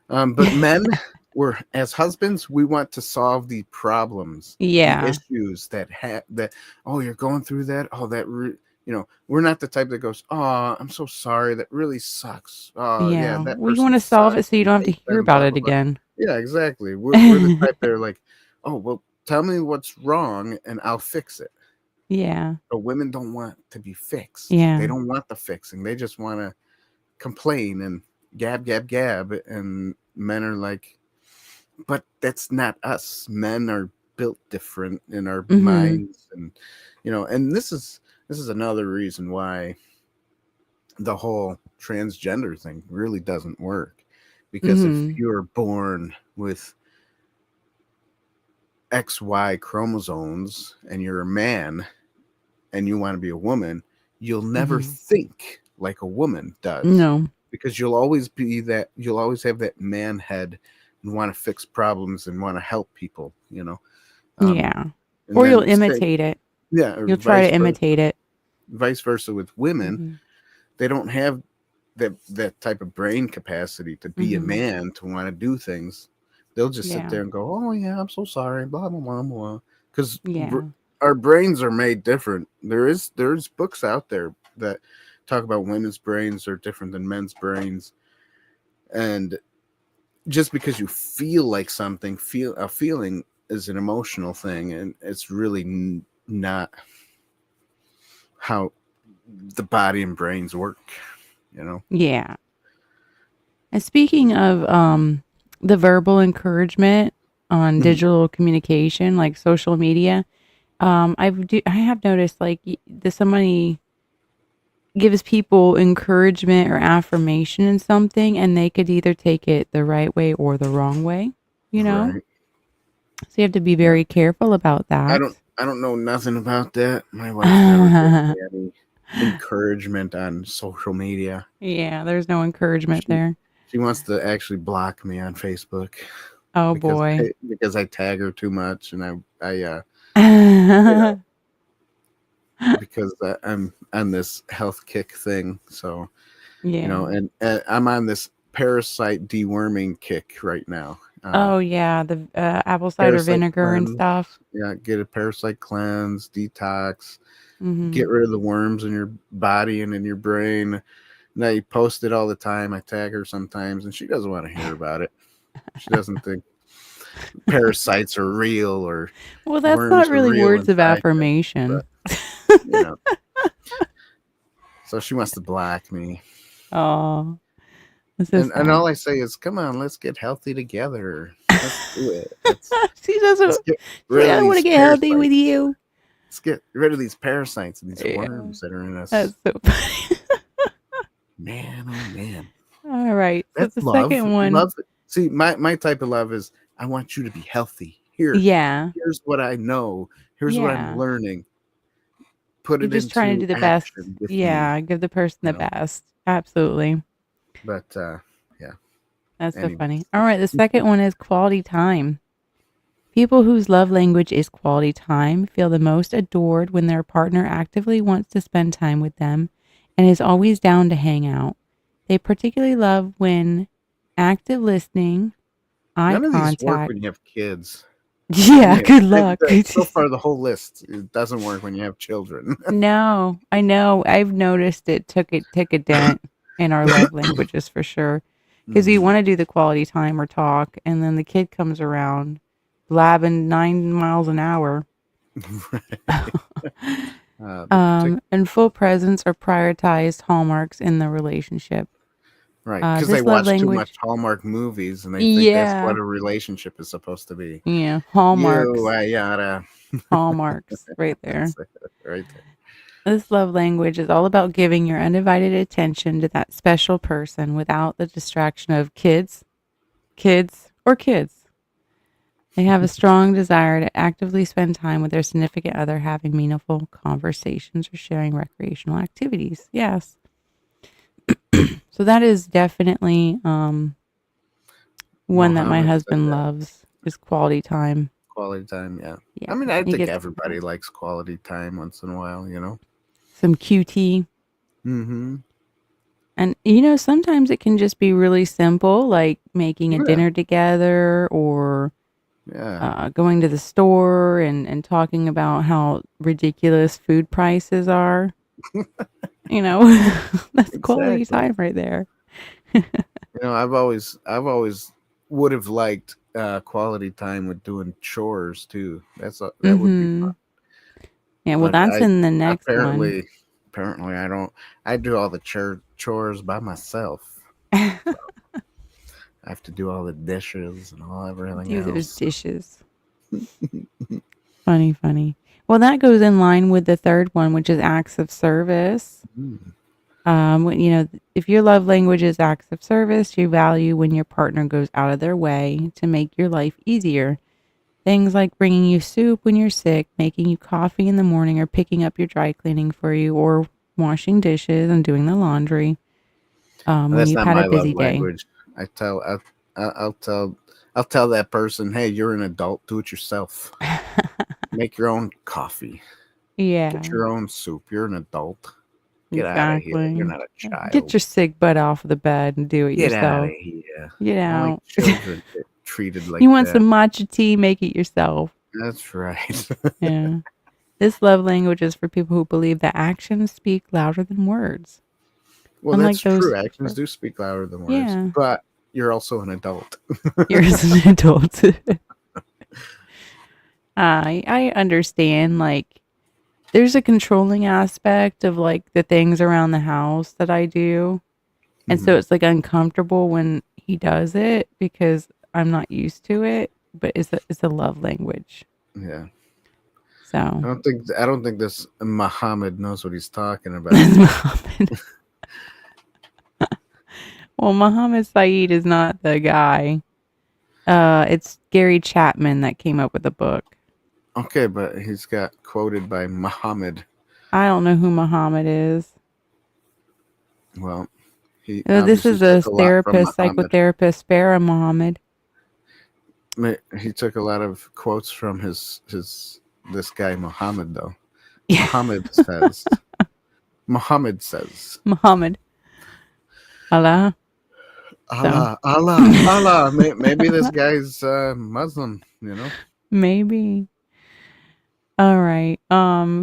But hmm. men, we're as husbands, we want to solve the problems, the Yeah. issues that. Oh, you're going through that. Oh, we're not the type that goes, oh, I'm so sorry. That really sucks. Oh, yeah, Yeah. that Well, you person want to solve it sucks. so you I don't have hate to hear them. about Blah it blah blah. again. Yeah, exactly. We're the type that are like, oh, well, tell me what's wrong and I'll fix it. Yeah. But women don't want to be fixed. They Yeah. don't want the fixing. They just want to complain and gab, gab, gab. And men are like, but that's not us. Men are built different in our Mm hmm. minds, and and this is another reason why the whole transgender thing really doesn't work. Mm Because if hmm. you're born with XY chromosomes and you're a man and you want to be a woman, you'll Mm never hmm. think like a woman does, No. because you'll always have that man head and want to fix problems and want to help people. Um, Yeah. and Or you'll then say, imitate it. yeah, or You'll try to imitate it. vice versa with women. Mm-hmm. They don't have that type of brain capacity to be a Mm-hmm. man to want to do things. They'll just sit Yeah. there and go, "Oh yeah, I'm so sorry," blah blah blah blah. Because Yeah. our brains are made different. There's books out there that talk about women's brains are different than men's brains, and just because you feel like something, feel a feeling is an emotional thing, and it's really not how the body and brains work, you know. Yeah. And speaking of the verbal encouragement on Mhm. digital communication, like social media, I have noticed like somebody gives people encouragement or affirmation in something, and they could either take it the right way or the wrong way, you know? Right. So you have to be Yeah. very careful about I that. don't I don't know nothing about that. My wife never gives me any encouragement on social media. Yeah, there's no encouragement She there. she wants to actually block me on Facebook Oh because boy. I tag her too much, and you know, because I'm on this health kick thing. So, Yeah. and I'm on this parasite deworming kick right now. Oh yeah, the apple cider Parasite vinegar and cleanse. stuff. Yeah, get a parasite cleanse, detox, Mhm. get rid of the worms in your body and in your brain. And I post it all the time. I tag her sometimes, and she doesn't want to hear about it. She doesn't think parasites are real or Well, that's not worms are really real words of inside you. affirmation. But you know, so she wants to block me. Oh, that's so And sad. all I say is, "Come on, let's get healthy together. Let's do it. She Let's doesn't. get She's like, rid of I want to these get healthy with parasites. you. Let's get rid of these parasites and these Yeah, worms that are in us." that's so funny. Man, oh man, All right. So that's the love. second one, Love. See, my type of love is I want you to be healthy. yeah, Here's what I know. Here's what I'm yeah. learning. Put You're it just trying to into do the best. action with me. Yeah, give the person You the know. best. Absolutely. But yeah. That's so Anyways. funny. All right. The second one is quality time. People whose love language is quality time feel the most adored when their partner actively wants to spend time with them and is always down to hang out. They particularly love when active listening, eye None of these work contact. when you have kids. Yeah, Any good luck. so far, the whole list it doesn't work when you have children. No, I know. I've noticed it took a dent in our love languages for sure. Because you Mhm. want to do the quality time or talk, and then the kid comes around blabbing 9 miles an hour. Right. The particular And full presence are prioritized hallmarks in the relationship. right because they This love watch too much language, Hallmark movies and they think that's yeah, what a relationship is supposed to be. yeah, You, hallmarks, I yada. hallmarks, right there. That's it, right there. This love language is all about giving your undivided attention to that special person without the distraction of kids. They have a strong desire to actively spend time with their significant other, having meaningful conversations or sharing recreational activities. Yes. So that is definitely one that my Mohammed said husband that. loves is quality time. Quality time, yeah. I Yeah. mean, I He think gets everybody likes quality time once in a while, you know? some QT. Mm-hmm. And sometimes it can just be really simple, like making a Yeah. dinner together or Yeah. going to the store and talking about how ridiculous food prices are. That's quality Exactly. time right there. I've always would have liked quality time with doing chores too. That would be fun. Mm-hmm. Yeah, well, But that's I in the next one. apparently I don't. I do all the chores by myself. So I have to do all the dishes and all everything Do those else. dishes. Funny, funny. Well, that goes in line with the third one, which is acts of service. Mm. If your love language is acts of service, you value when your partner goes out of their way to make your life easier. Things like bringing you soup when you're sick, making you coffee in the morning, or picking up your dry cleaning for you, or washing dishes and doing the laundry when That's you've not had a my love busy day. language. I tell I'll tell that person, hey, you're an adult. Do it yourself. Make your own coffee. Get Yeah, your own soup. You're an adult. Get out of here. You're exactly. not a Get child. your sick butt off the bed and do it Get out of yourself. here. Get Only out. children get treated like You want that. some matcha tea? Make it yourself. That's right. Yeah. This love language is for people who believe that actions speak louder than words. Well, that's Unlike true. those, Actions do speak louder than words, yeah, but you're also an adult. you're as an adult. I understand, like, there's a controlling aspect of, like, the things around the house that I do, and Hmm. so it's, like, uncomfortable when he does it because I'm not used to it, but it's a love language. Yeah. So, I don't think this Muhammad knows what he's talking about. that's Muhammad. Well, Muhammad Saeed is not the guy. It's Gary Chapman that came up with the book. Okay, but he's got quoted by Muhammad. I don't know who Muhammad is. Well, he This obviously is a took a lot from therapist, Muhammad. psychotherapist, Farah Muhammad. He took a lot of quotes from his this guy Muhammad though. Yeah, Muhammad says. Muhammad says. Muhammad. Allah. So Allah, Allah, Allah. Maybe this guy's Muslim. You know. maybe. All right.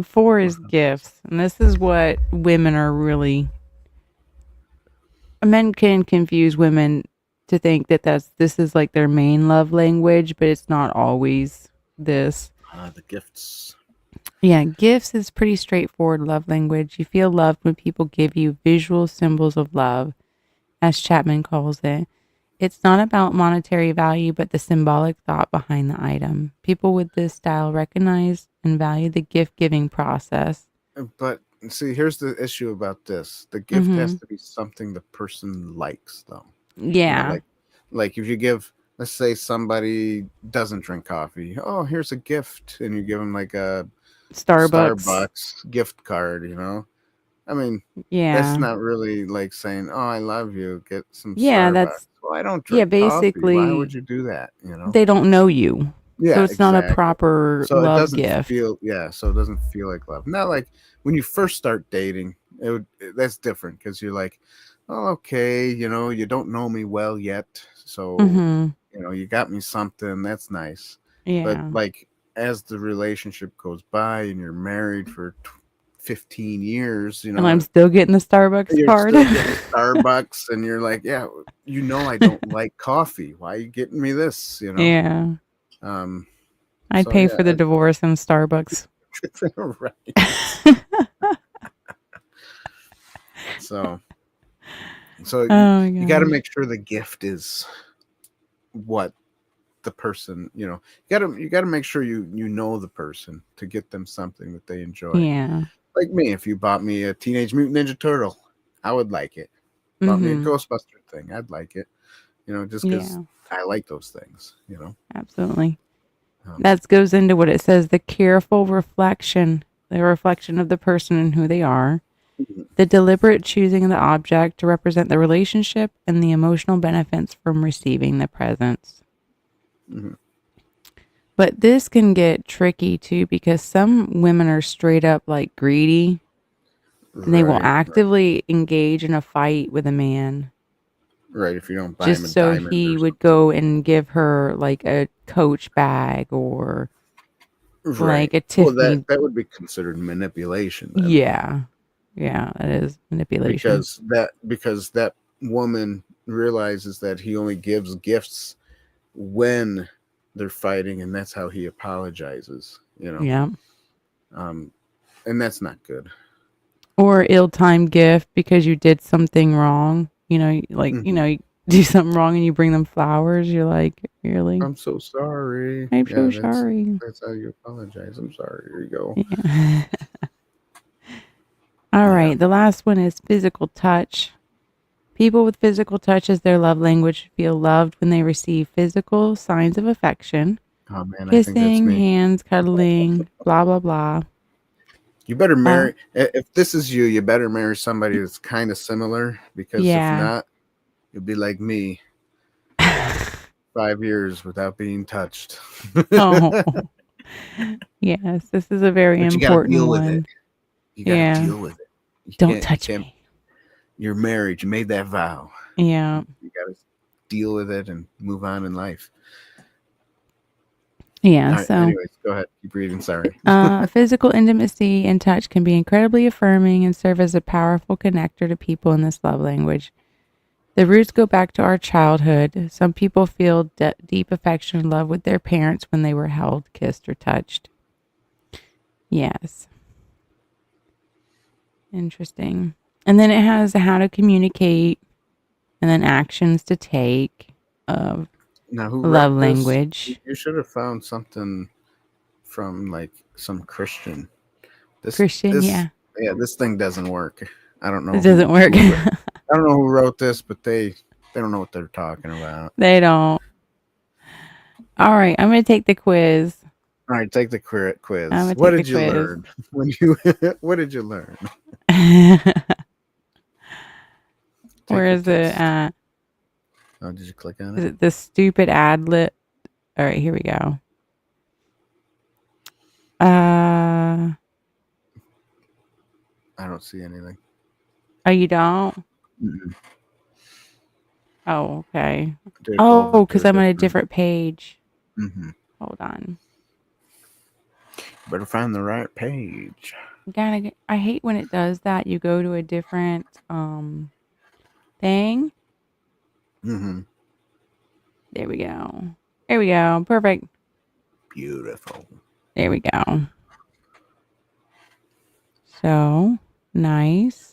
Four is gifts, and this is what women are really. Men can confuse women to think that this is like their main love language, but it's not always this. The gifts. Yeah, gifts is pretty straightforward love language. You feel loved when people give you visual symbols of love, as Chapman calls it. It's not about monetary value, but the symbolic thought behind the item. People with this style recognize and value the gift giving process. But see, here's the issue about this. The gift has Mm-hmm. to be something the person likes, though. You know, Yeah. like if you give, let's say somebody doesn't drink coffee. Oh, here's a gift, and you give them like a Starbucks. Starbucks gift card. I mean, that's Yeah. not really like saying, "Oh, I love you. Get some Yeah, Starbucks." that's, Well, I don't yeah, drink coffee. Why would basically, you do that? they don't know you. So Yeah, it's not a exactly. proper So it love doesn't gift. feel yeah, so it doesn't feel like love. Not like when you first start dating, that's different because you're like, oh, okay, you don't know me well yet, so Mm-hmm. you got me something that's nice. But Yeah. like as the relationship goes by and you're married for 15 years, And I'm still getting the Starbucks you're card. still getting Starbucks, and you're like, yeah, I don't like coffee. Why are you getting me this? Yeah. Um. I'd So pay yeah, for the divorce and Starbucks. right. So, Oh my you got to gosh. make sure the gift is what the person, you got to make sure you know the person to get them something that they enjoy. Yeah. Like me, if you bought me a Teenage Mutant Ninja Turtle, I would like it. Bought me a Mm-hmm. Ghostbuster thing, I'd like it. Just because Yeah, I like those things. absolutely. Um, That goes into what it says, the careful reflection, the reflection of the person and who they are, the deliberate choosing of the object to represent the relationship, and the emotional benefits from receiving the presents. mhm. But this can get tricky too because some women are straight up like greedy and they will Right, actively engage in a fight with a man right. If you don't buy him just a so diamond he or would something. go and give her like a Coach bag or like Right. a Well, that Tiffany. that would be considered manipulation then, Yeah. Yeah, that is manipulation. because that woman realizes that he only gives gifts when they're fighting, and that's how he apologizes. Yeah. Um, and that's not good. Or ill-timed gift because you did something wrong. Hmm. You do something wrong and you bring them flowers. You're like, really? I'm so sorry. I'm so Yeah, that's sorry. that's how you apologize. I'm sorry. Here you go. Yeah. All Yeah. right. The last one is physical touch. People with physical touch as their love language feel loved when they receive physical signs of affection, Oh man, I think that's kissing, me. hands, cuddling, blah, blah, blah. You better Uh, marry. If this is you, you better marry somebody that's kind of similar, because if yeah. not, you'll be like me, 5 years without being touched. Oh, yes. This is a very But you got to important deal with it. one. You got to Yeah. deal with it. You Don't can't. You touch can't. me. You're married. You made that vow. Yeah. You got to deal with it and move on in life. Yeah. All right. So, Anyways, go ahead. Keep reading. Sorry. physical intimacy and touch can be incredibly affirming and serve as a powerful connector to people in this love language. The roots go back to our childhood. Some people feel deep affection and love with their parents when they were held, kissed, or touched. Yes. Interesting. And then it has how to communicate and then actions to take of Now, who love wrote this? language. You should have found something from like some Christian. Christian, This yeah. yeah, this thing doesn't work. I don't It know doesn't work. I don't know who wrote this, but they don't know what they're talking about. They don't. All right, I'm going to take the quiz. All right, take the I'm quiz. going to What take the did you quiz. learn when you? What did you learn? Where is it test. at? Oh, did you click on Is it? it the stupid adlet? All right, here we go. I don't see anything. Oh, you don't? Mm-mm. Oh, okay. There's Oh, because I'm on a different page. Mm-hmm. Hold on. Better find the right page. I hate when it does that. You go to a different thing. Mm-hmm. There we go. There we go. Perfect. Beautiful. There we go. So nice.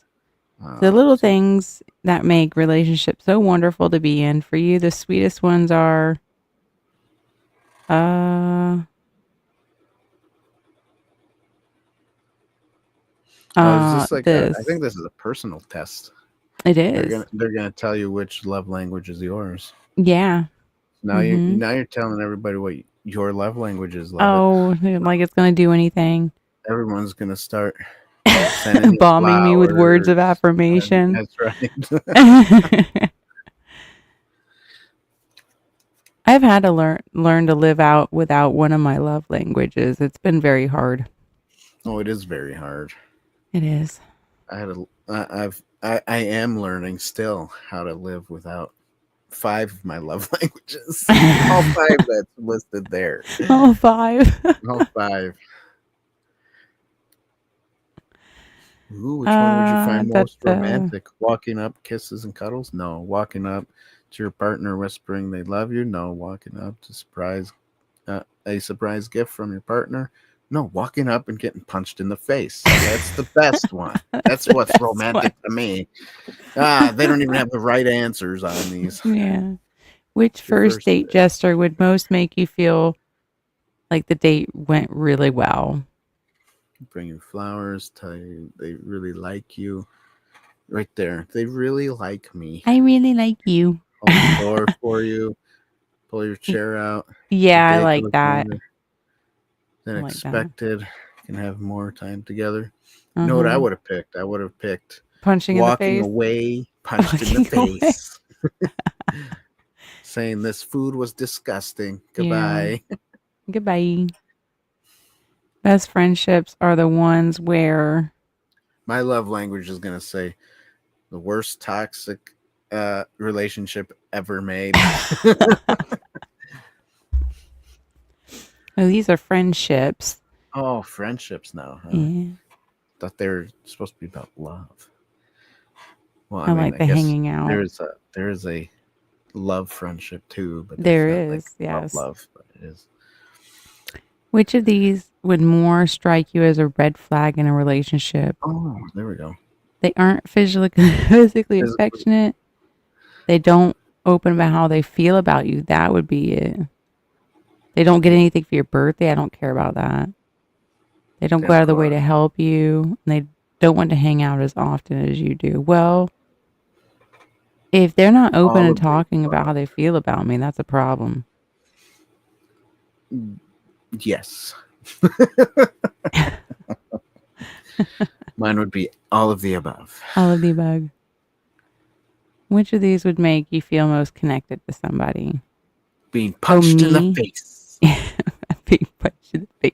The little things that make relationships so wonderful to be in. For you, the sweetest ones are is this like this. I think this is a personal test. It is. They're gonna tell you which love language is yours. Yeah. Now you're telling everybody what your love language is. Oh, like it's gonna do anything. Everyone's gonna start sending bombing me with words of affirmation. That's right. I've had to learn to live out without one of my love languages. It's been very hard. Oh, it is very hard. It is. I am learning still how to live without 5 of my love languages. All 5 that's listed there. All 5. All 5. Ooh, which one would you find most romantic? Walking up, kisses and cuddles? No. Walking up to your partner whispering they love you? No. Walking up to a surprise gift from your partner? No. Walking up and getting punched in the face. That's the best one. That's what's romantic to me. They don't even have the right answers on these. Yeah. Which first date gesture would most make you feel like the date went really well? Bring you flowers, tell you they really like you. Right there. They really like me. I really like you. Hold the door for you. Pull your chair out. Yeah, I like that. Than expected. Can have more time together. You know what I would have picked? I would have picked punching in the face. Walking away, punched in the face. Saying this food was disgusting. Goodbye. Yeah. Goodbye. Best friendships are the ones where my love language is going to say the worst toxic relationship ever made. Oh, these are friendships. Oh, friendships now. Huh? Yeah. Thought they were supposed to be about love. Well, I like the hanging out. There is a love friendship too, but there is, yes. Love, but it is. Which of these would more strike you as a red flag in a relationship? Oh, there we go. They aren't physically affectionate. They don't open about how they feel about you. That would be it. They don't get anything for your birthday. I don't care about that. They don't go out of the way to help you. And they don't want to hang out as often as you do. Well, if they're not open and talking about how they feel about me, that's a problem. Yes. Mine would be all of the above. All of the above. Which of these would make you feel most connected to somebody? Being punched in the face. Being punched in the face.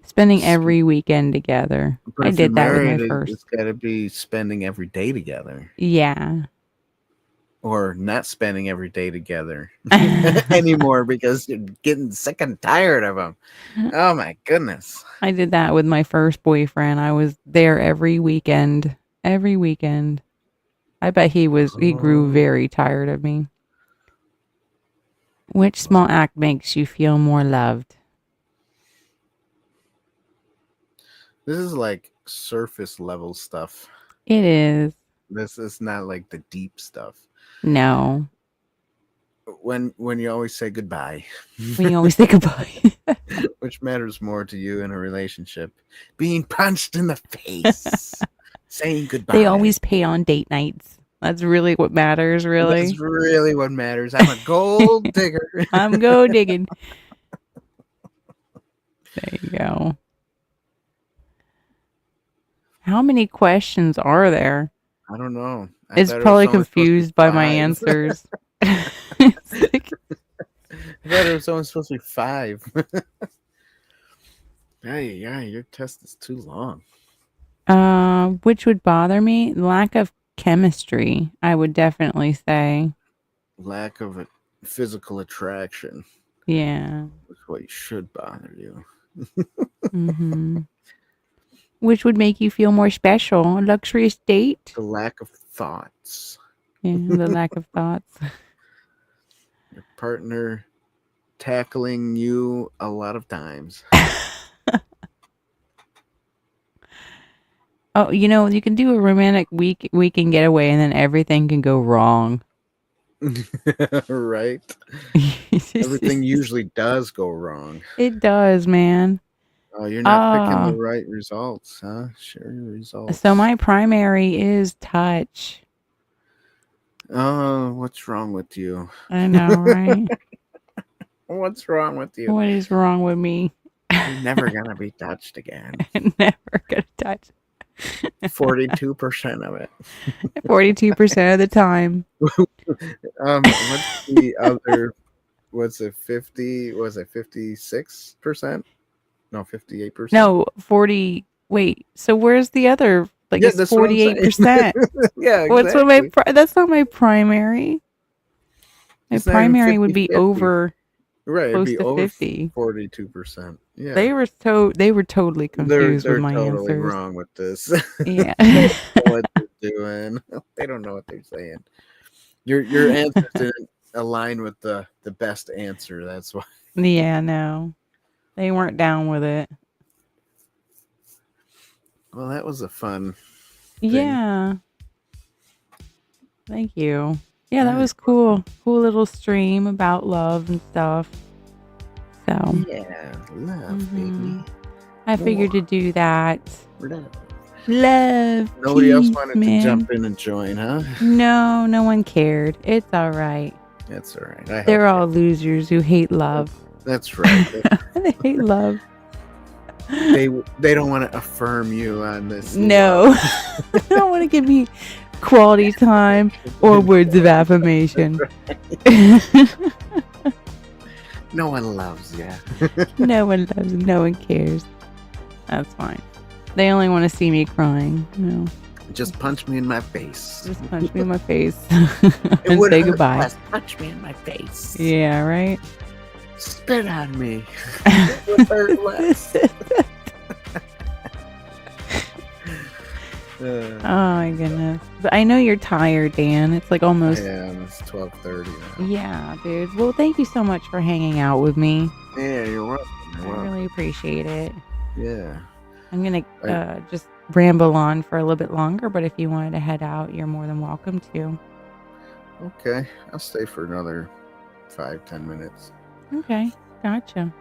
Spending every weekend together. I did that with my first. It's got to be spending every day together. Yeah. Or not spending every day together anymore because you're getting sick and tired of them. Oh my goodness. I did that with my first boyfriend. I was there every weekend. Every weekend. I bet he grew Oh, very tired of me. Which small act makes you feel more loved? this is like surface level stuff. It is. This is not like the deep stuff. No. When you always say goodbye, When you always say goodbye. which matters more to you in a relationship? Being punched in the face, saying goodbye. They always pay on date nights. That's really what matters, really. That's really what matters. I'm a gold digger. I'm go digging. There you go. How many questions are there? I don't know. It's probably confused by my answers. It's like, I thought it was only supposed to be 5. Yeah, your test is too long. which would bother me? Lack of chemistry, I would definitely say. Lack of physical attraction Yeah. is what should bother you. Mm-hmm. Which would make you feel more special? A luxurious date? The lack of thoughts. Yeah, the lack of thoughts. Your partner tackling you a lot of times. Oh, you can do a romantic weekend getaway and then everything can go wrong. Right? Everything usually does go wrong. It does, man. Oh, you're not picking the right results, huh? Share your results. So my primary is touch. Oh, what's wrong with you? I know, right? What's wrong with you? What is wrong with me? You're never gonna be touched again. Never gonna touch. 42% of it. 42% of the time. What's the other? Was it 50? Was it 56%? No, 58%. No, 40. Wait, so where's the other? Like, Yeah, it's that's what I'm saying. 48%. Yeah, What's exactly. that's not my primary. My It's not even primary would be 50-50. over Right, it'd close be to over 50. 42%. Yeah. They were totally confused They're with my totally answers. wrong with this. Yeah. They don't know what they're doing. They don't know what they're saying. Your answers didn't align with the best answer. That's why. Yeah, no. They weren't down with it. Well, that was a fun thing. Yeah. Thank you. Yeah, that was cool. Cool little stream about love and stuff. So Yeah, love, baby. I figured to do that. Love. Nobody Nobody else wanted to jump in and join, huh? No, no one cared. It's all right. That's all right. They're all losers who hate love. That's right. They hate love. They don't want to affirm you on this. No. They don't want to give me quality time or words of affirmation. No one loves you. No one loves me. No one cares. That's fine. They only want to see me crying. No. Just punch me in my face. Just punch me in my face and say goodbye. Less. Punch me in my face. Yeah, right? Spit on me. It would hurt less. Oh my goodness. But I know you're tired, Dan. It's like almost... Yeah, it's 12:30 now. Yeah, dude. Well, thank you so much for hanging out with me. Yeah, you're welcome. I really appreciate it. Yeah. I'm going to just ramble on for a little bit longer, but if you wanted to head out, you're more than welcome to. Okay. I'll stay for another 5-10 minutes. Okay. Gotcha.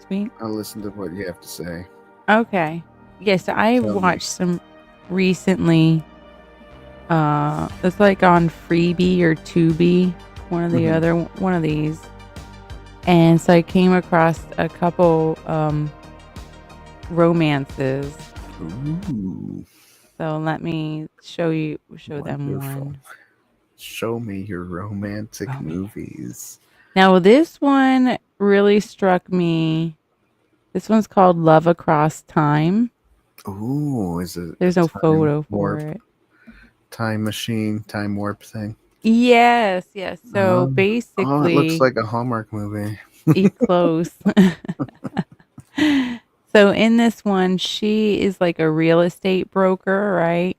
Sweet. I'll listen to what you have to say. Okay. Yes, I watched some recently. It's like on Freebie or Tubi, one of these. And so I came across a couple romances. Ooh. So let me show them Wonderful. one. Show me your romantic movies. Now this one really struck me. This one's called Love Across Time. Ooh, is it? There's no photo for it. Time machine, time warp thing. Yes. So basically, oh, it looks like a Hallmark movie. Eat close. So in this one, she is like a real estate broker, right?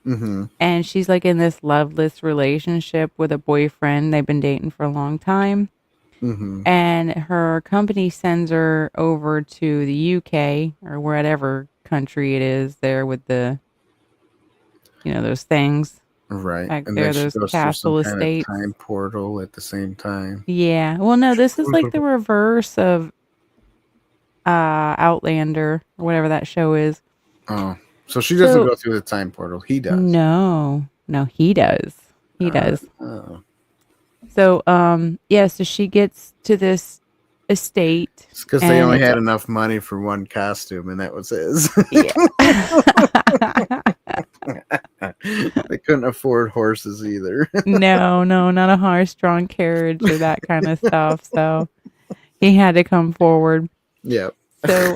Mm-hmm. And she's like in this loveless relationship with a boyfriend. They've been dating for a long time. Mm-hmm. And her company sends her over to the UK or whatever country it is there with the, those things Right. back And then there, she those goes through some castle kind of estates. time portal at the same time. Yeah. Well, no, this is like the reverse of Outlander or whatever that show is. Oh. So she doesn't So go through the time portal. He does. no, he does. He does. Oh. So, yeah, so she gets to this estate It's because they and only it's, had enough money for one costume, and that was his. yeah. They couldn't afford horses either. No, not a horse-drawn carriage or that kind of stuff. So he had to come forward. Yep. So,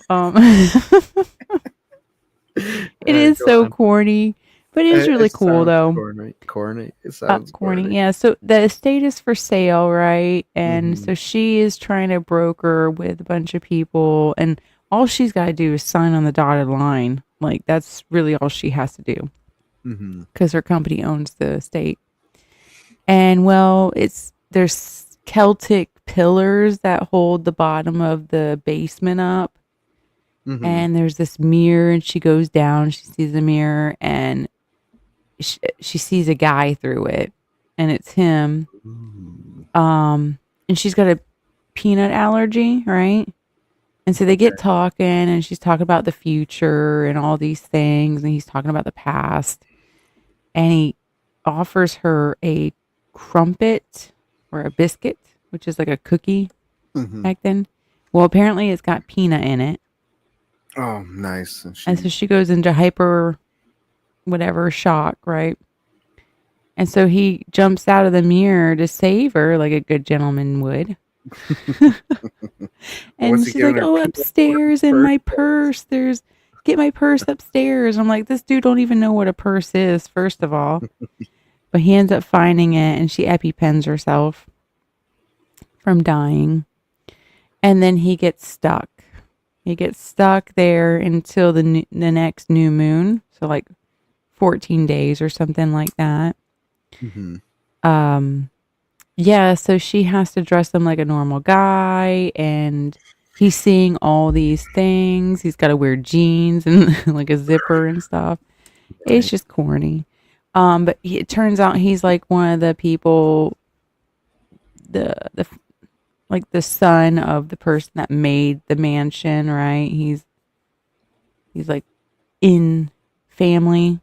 it is Go so on. corny, but it is really It cool sounds though. corny. Corny. It sounds Corny. Yeah. So the estate is for sale, right? And so she is trying to broker with a bunch of people, and all she's got to do is sign on the dotted line. Like that's really all she has to do Mm-hmm. because her company owns the estate. And well, there's Celtic pillars that hold the bottom of the basement up. Mm-hmm. And there's this mirror, and she goes down, she sees the mirror, and she sees a guy through it, and it's him. And she's got a peanut allergy, right? And so they get talking, and she's talking about the future and all these things, and he's talking about the past. And he offers her a crumpet or a biscuit, which is like a cookie back then. Well, apparently it's got peanut in it. Oh, nice. And so she goes into hyper whatever shock, right? And so he jumps out of the mirror to save her like a good gentleman would. And she's like, "Oh, upstairs in my purse. Get my purse upstairs." I'm like, this dude don't even know what a purse is, first of all. But he ends up finding it, and she EpiPens herself from dying. And then he gets stuck. He gets stuck there until the next new moon. So like 14 days or something like that. Yeah, so she has to dress him like a normal guy, and he's seeing all these things. He's got to wear jeans and like a zipper and stuff. It's just corny. But it turns out he's like one of the people, the like the son of the person that made the mansion, right? He's like in family,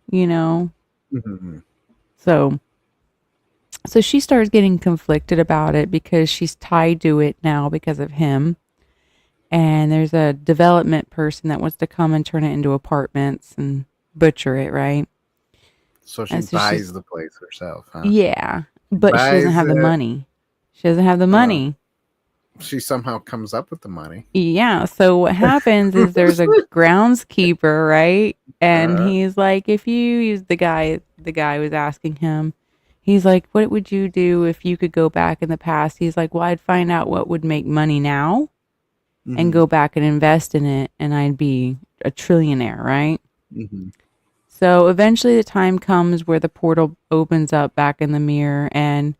So she starts getting conflicted about it because she's tied to it now because of him. And there's a development person that wants to come and turn it into apartments and butcher it, right? So she buys the place herself, huh? Yeah, but she doesn't have the money. She doesn't have the money. She somehow comes up with the money. Yeah, so what happens is there's a groundskeeper, right? And he's like, if you use the guy was asking him, he's like, what would you do if you could go back in the past? He's like, well, I'd find out what would make money now and go back and invest in it, and I'd be a trillionaire, right? So eventually the time comes where the portal opens up back in the mirror, and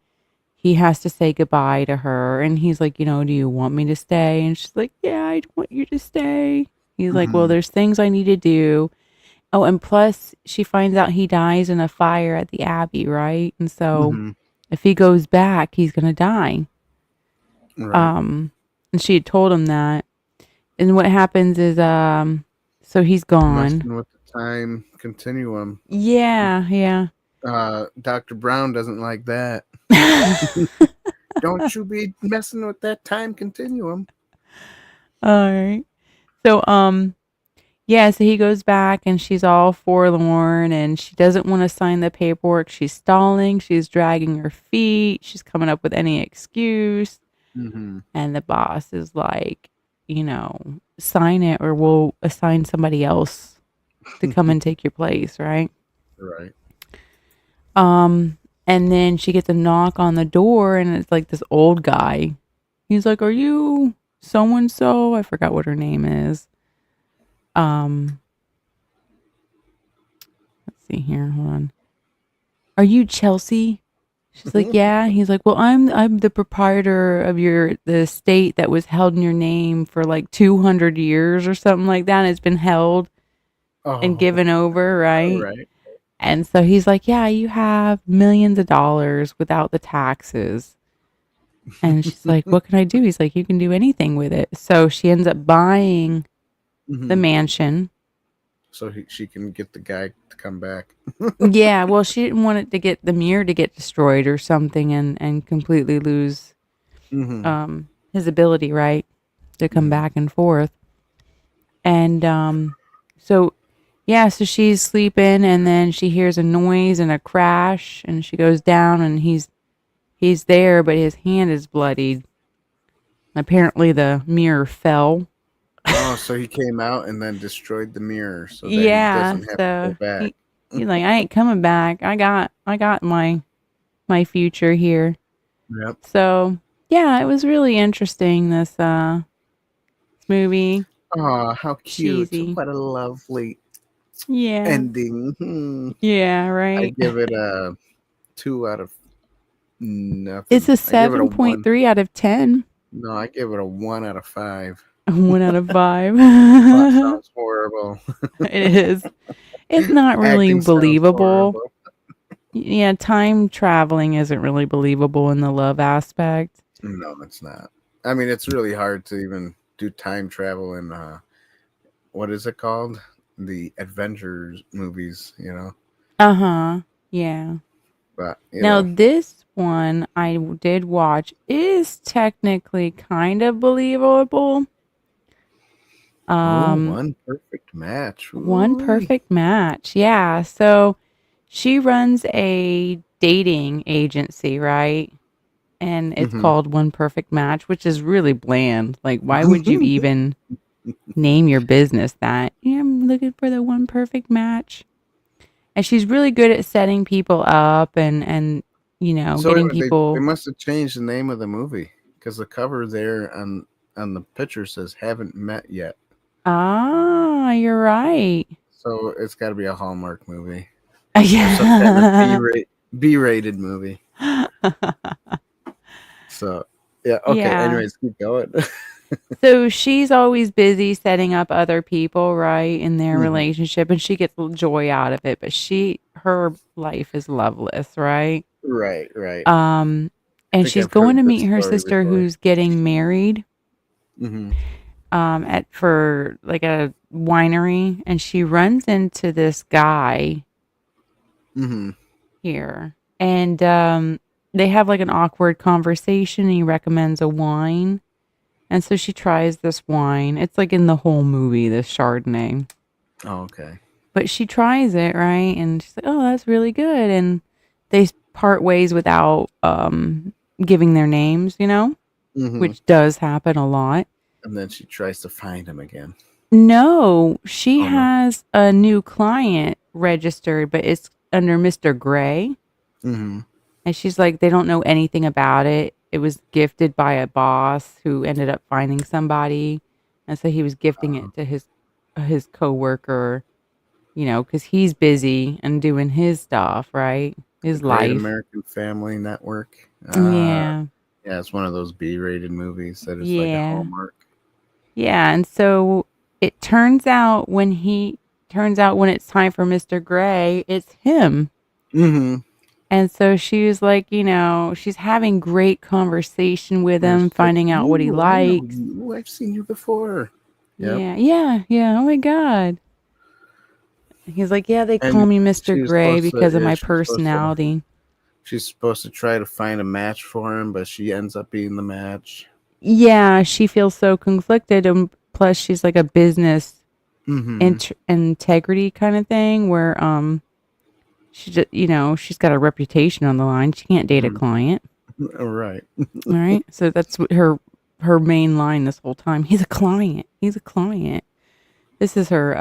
he has to say goodbye to her. And he's like, do you want me to stay? And she's like, yeah, I want you to stay. He's like, well, there's things I need to do. Oh, and plus she finds out he dies in a fire at the Abbey, right? And so if he goes back, he's going to die. Right. And she had told him that. And what happens is, so he's gone. Messing with the time continuum. Yeah. Dr. Brown doesn't like that. Don't you be messing with that time continuum. All right. So, yeah, so he goes back and she's all forlorn and she doesn't want to sign the paperwork. She's stalling. She's dragging her feet. She's coming up with any excuse. And the boss is like, sign it or we'll assign somebody else to come and take your place, right? Right. And then she gets a knock on the door and it's like this old guy. He's like, are you so-and-so? I forgot what her name is. Let's see here. Hold on. "Are you Chelsea?" She's like, "Yeah." He's like, "Well, I'm the proprietor of the estate that was held in your name for like 200 years or something like that. And it's been held and Oh, given over, all right?" right. And so he's like, "Yeah, you have millions of dollars without the taxes." And she's like, "What can I do?" He's like, "You can do anything with it." So she ends up buying the Hmm. mansion. So she can get the guy to come back. Yeah, well, she didn't want it to get the mirror to get destroyed or something and completely lose Hmm. his ability, right, to come Hmm. back and forth. And so yeah, so she's sleeping and then she hears a noise and a crash and she goes down and he's there, but his hand is bloodied. Apparently the mirror fell. Oh, so he came out and then destroyed the mirror so that he Yeah, doesn't have to go so back. he's like, I ain't coming back. I got my future here. Yep. So yeah, it was really interesting, this movie. Oh, how cute. Cheesy. What a lovely Yeah. ending. Hmm. Yeah, I right. give it a 2 out of It's nothing. a I give it a 1. 7.3 out of 10. No, I give it a 1 out of 5. 1 out of 5. Plot sounds horrible. It is. It's not really Acting sounds believable. horrible. Yeah, time traveling isn't really believable in the love aspect. No, it's not. I mean, it's really hard to even do time travel in what is it called? The Avengers movies, Uh-huh. Yeah. But Now this one I did watch is technically kind of believable. oh, Um one perfect match. One Ooh. perfect match. Yeah. So she runs a dating agency, right? And it's Hmm. called One Perfect Match, which is really bland. Like, why would you even name your business that? Yeah, I'm looking for the one perfect match. And she's really good at setting people up and So getting they people. must have changed the name of the movie because the cover there on the picture says "Haven't Met Yet." Ah, you're right. So it's got to be a Hallmark movie or some kind of Yeah. B-rated movie. So yeah, okay. Yeah. Anyways, keep going. So she's always busy setting up other people, right, in their Hmm. relationship, and she gets joy out of it, but her life is loveless, right? Right, right. Um, I and think she's I've going heard to this meet her story sister before. who's getting married, Hmm. at for like a winery, and she runs into this guy Hmm. here, and they have like an awkward conversation. He recommends a wine. And so she tries this wine. It's like in the whole movie, this Chardonnay. Oh, okay. But she tries it, right? And she's like, "Oh, that's really good." And they part ways without giving their names, Hmm. which does happen a lot. And then she tries to find him again. No, she Oh no. has a new client registered, but it's under Mr. Gray. Hmm. And she's like, they don't know anything about it. It was gifted by a boss who ended up finding somebody. And so he was gifting it to his coworker, because he's busy and doing his stuff, right? The His Great life. American Family Network. Yeah. Yeah, it's one of those B-rated movies that is like a Yeah. Hallmark. Yeah. And so it turns out when it's time for Mr. Gray, it's him. Hmm. And so she was like, she's having great conversation with And him, she's like, finding out what he "Ooh, I know likes. you. I've seen you before." Yep. Yeah, yeah, yeah. Oh my God. He's like, yeah, they call And me Mr. she was Gray supposed to. because of Yeah, my personality. she's supposed to try to find a match for him, but she ends up being the match. Yeah, she feels so conflicted. And plus, she's like a business Hmm. integrity kind of thing where, she just, she's got a reputation on the line. She can't date a client. Right. All right. So that's what her main line this whole time. He's a client. He's a client. This is her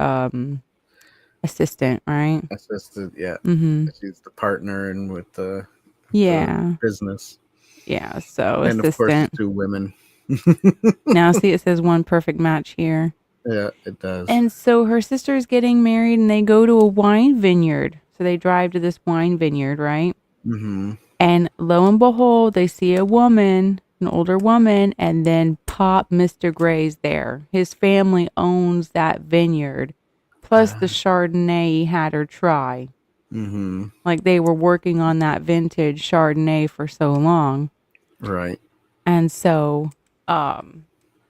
assistant, right? Assisted. Yeah. Mm-hmm. She's the partner and with the Yeah. business, Yeah. So and of course the assistant. two women. Now see it says one perfect match here. Yeah, it does. And so her sister's getting married and they go to a wine vineyard. So they drive to this wine vineyard, right? Mm-hmm. And lo and behold, they see a woman, an older woman, and then pop Mr. Gray's there. His family owns that vineyard, plus the Chardonnay he had her try. Mm-hmm. Like they were working on that vintage Chardonnay for so long. Right. And so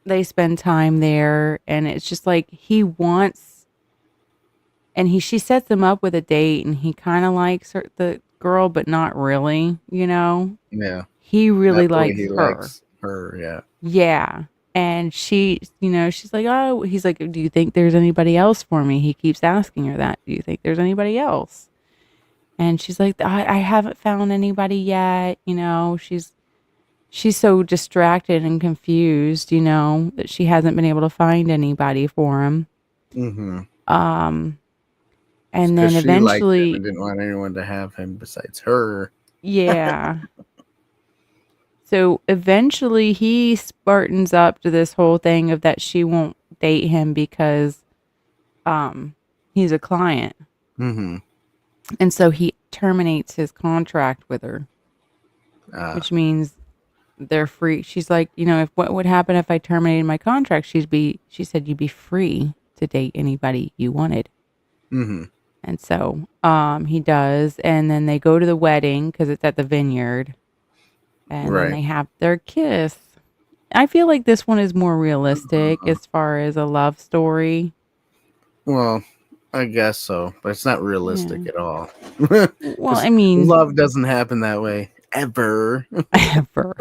they spend time there, and it's just like he wants, and she sets him up with a date, and he kind of likes the girl, but not really, Yeah. He really Not the way likes he her. likes her. Yeah. Yeah. And she, she's like, oh, he's like, do you think there's anybody else for me? He keeps asking her that. Do you think there's anybody else? And she's like, I haven't found anybody yet. She's so distracted and confused, that she hasn't been able to find anybody for him. Mm-hmm. And then she eventually, liked him and didn't want anyone to have him besides her. Yeah. So eventually he spartans up to this whole thing of that she won't date him because he's a client. Mm-hmm. And so he terminates his contract with her, which means they're free. She's like, if what would happen if I terminated my contract? She said you'd be free to date anybody you wanted. Mm-hmm. And so he does, and then they go to the wedding because it's at the vineyard, and then they have their kiss. I feel like this one is more realistic as far as a love story. Well, I guess so, but it's not realistic at all. Well, I mean, love doesn't happen that way ever. Ever.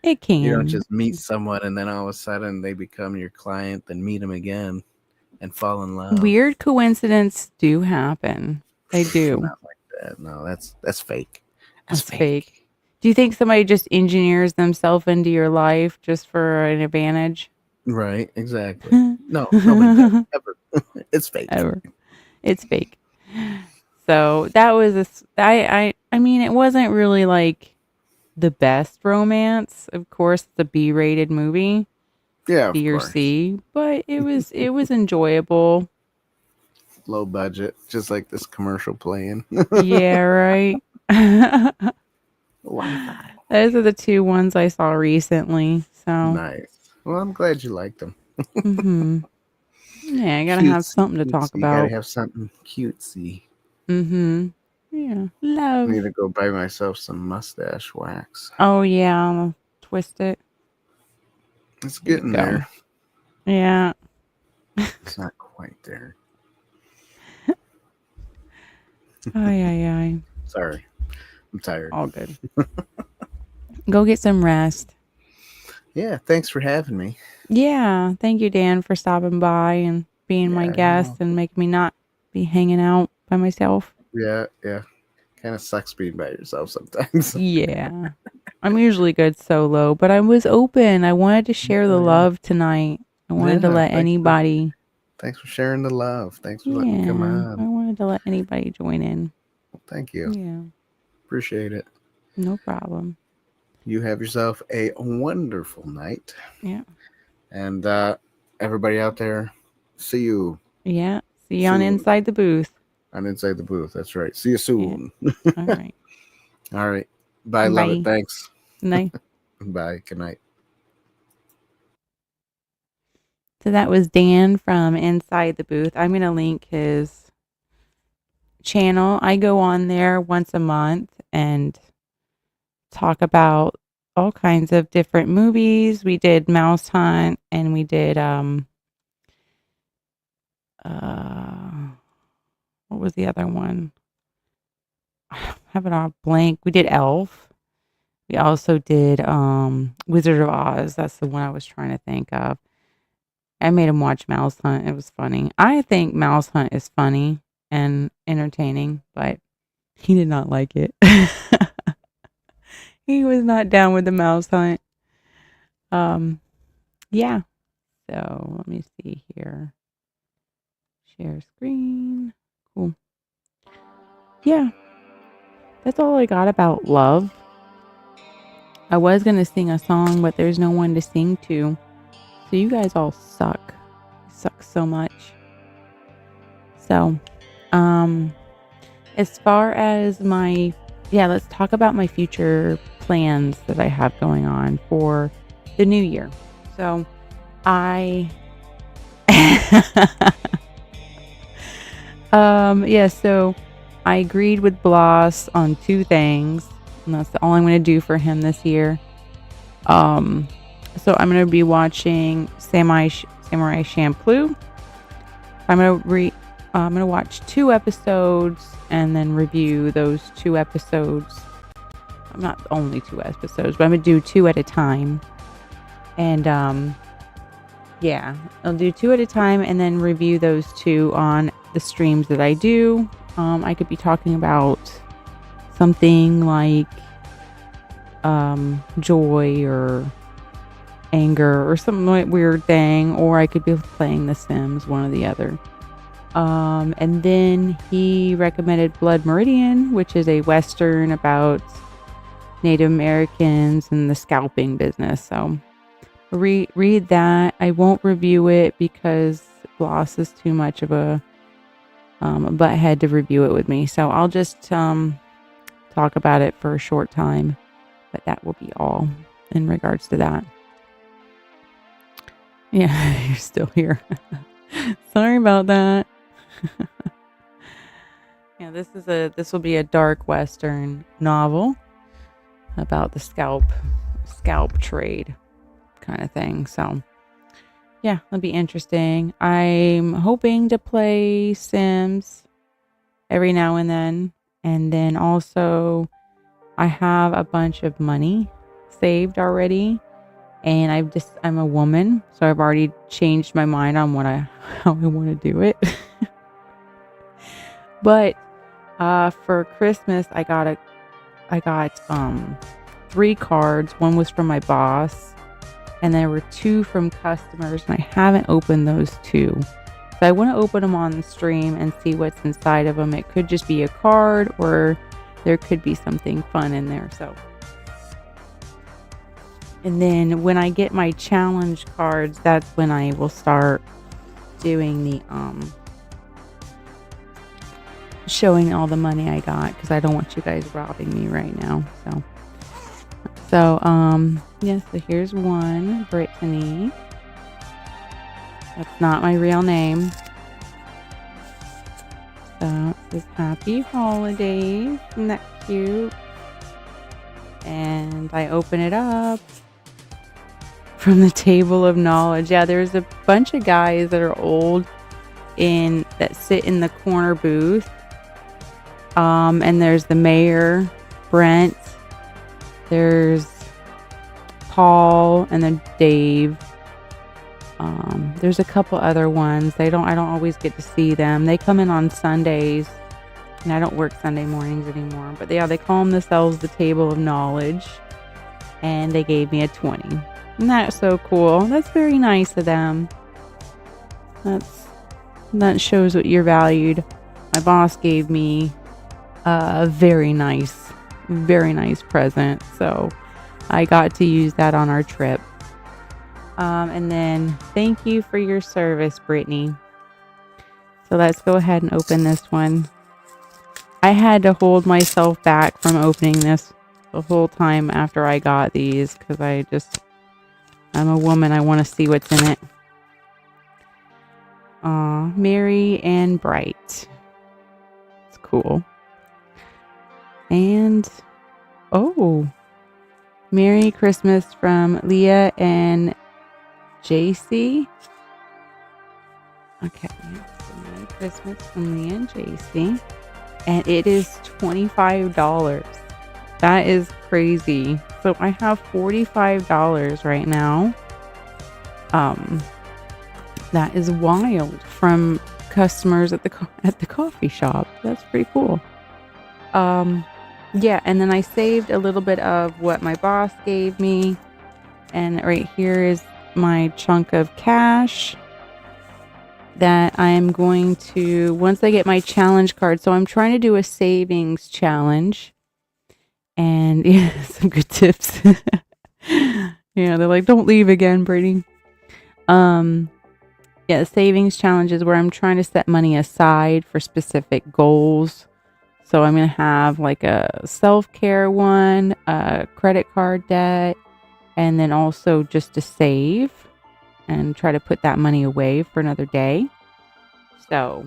It can. You don't just meet someone and then all of a sudden they become your client, then meet them again and fall in love. Weird coincidences do happen. They do. Not like that. No, that's fake. That's fake. Do you think somebody just engineers themselves into your life just for an advantage? Right, exactly. No, nobody does, ever. It's fake. Ever. It's fake. So that was I mean, it wasn't really like the best romance. Of course, it's a B-rated movie. Yeah, B or C, but it was enjoyable. Low budget, just like this commercial playing. Yeah, right. Wi-Fi. Those are the two ones I saw recently. So nice. Well, I'm glad you liked them. Mm-hmm. Yeah, I gotta have something to talk about. Gotta have something cutesy. Mm-hmm. Yeah. Love. I need to go buy myself some mustache wax. Oh yeah, I'll twist it. It's getting there. Yeah. It's not quite there. Ay. Sorry. I'm tired. All good. Go get some rest. Yeah, thanks for having me. Yeah, thank you, Dan, for stopping by and being my guest and making me not be hanging out by myself. Yeah. Kind of sucks being by yourself sometimes. Yeah. I'm usually good solo, but I was open. I wanted to share the love tonight. I wanted to let anybody... Thanks for sharing the love. Thanks for letting me come on. I wanted to let anybody join in. Well, thank you. Yeah. Appreciate it. No problem. You have yourself a wonderful night. Yeah. And everybody out there, see you. Yeah. See you on Inside the Booth. On Inside the Booth. That's right. See you soon. Yeah. All right. All right. Bye. Lovett. Thanks. Night. Bye. Good night. So that was Dan from Inside the Booth. I'm going to link his channel. I go on there once a month and talk about all kinds of different movies. We did Mouse Hunt and we did what was the other one? I have it all blank. We did Elf. We also did Wizard of Oz. That's the one I was trying to think of. I made him watch Mouse Hunt. It was funny. I think Mouse Hunt is funny and entertaining, but he did not like it. He was not down with the Mouse Hunt. Yeah. So let me see here. Share screen. Cool. Yeah. That's all I got about love. I was going to sing a song, but there's no one to sing to. So you guys all suck. You suck so much. So, As far as let's talk about my future plans that I have going on for the new year. So I, so I agreed with Bloss on two things, and that's all I'm going to do for him this year. Um, so I'm going to be watching Samurai Champloo. I'm gonna watch 2 episodes and then review those 2 episodes. Not only 2 episodes, but I'm gonna do 2 at a time. And I'll do 2 at a time and then review those 2 on the streams that I do. I could be talking about something like joy or anger or some like weird thing, or I could be playing The Sims, one or the other. And then he recommended Blood Meridian, which is a Western about Native Americans and the scalping business. So read that. I won't review it because Bloss is too much of a butthead to review it with me. So I'll just talk about it for a short time, but that will be all in regards to that. Yeah, you're still here. Sorry about that. Yeah, this will be a dark Western novel about the scalp trade kind of thing. So yeah, it'll be interesting. I'm hoping to play Sims every now and then. And then also I have a bunch of money saved already. And I'm a woman, so I've already changed my mind on how I want to do it. But for Christmas, I got 3 cards. One was from my boss, and there were 2 from customers, and I haven't opened those 2. So I want to open them on the stream and see what's inside of them. It could just be a card, or there could be something fun in there. So. And then when I get my challenge cards, that's when I will start doing the showing all the money I got, because I don't want you guys robbing me right now. So here's one, Brittany. That's not my real name. So it says Happy Holidays. Isn't that cute? And I open it up. From the table of knowledge. Yeah, there's a bunch of guys that are old that sit in the corner booth. And there's the mayor, Brent. There's Paul and then Dave. There's a couple other ones. I don't always get to see them. They come in on Sundays, and I don't work Sunday mornings anymore. But they call themselves the Table of Knowledge, and they gave me a 20. Isn't that so cool? That's very nice of them. That shows what you're valued. My boss gave me a very nice present. So I got to use that on our trip. And then thank you for your service, Brittany. So let's go ahead and open this one. I had to hold myself back from opening this the whole time after I got these, because I'm a woman. I want to see what's in it. Merry and bright. It's cool. And, Merry Christmas from Leah and JC. Okay. So Merry Christmas from Leah and JC. And it is $25. That is crazy. So I have $45 right now. That is wild, from customers at the coffee shop. That's pretty cool. And then I saved a little bit of what my boss gave me, and right here is my chunk of cash that I am going to, once I get my challenge card. So I'm trying to do a savings challenge. And yeah, some good tips. Yeah, they're like, don't leave again, Brady. The savings challenge is where I'm trying to set money aside for specific goals. So I'm going to have like a self-care one, a credit card debt, and then also just to save and try to put that money away for another day. So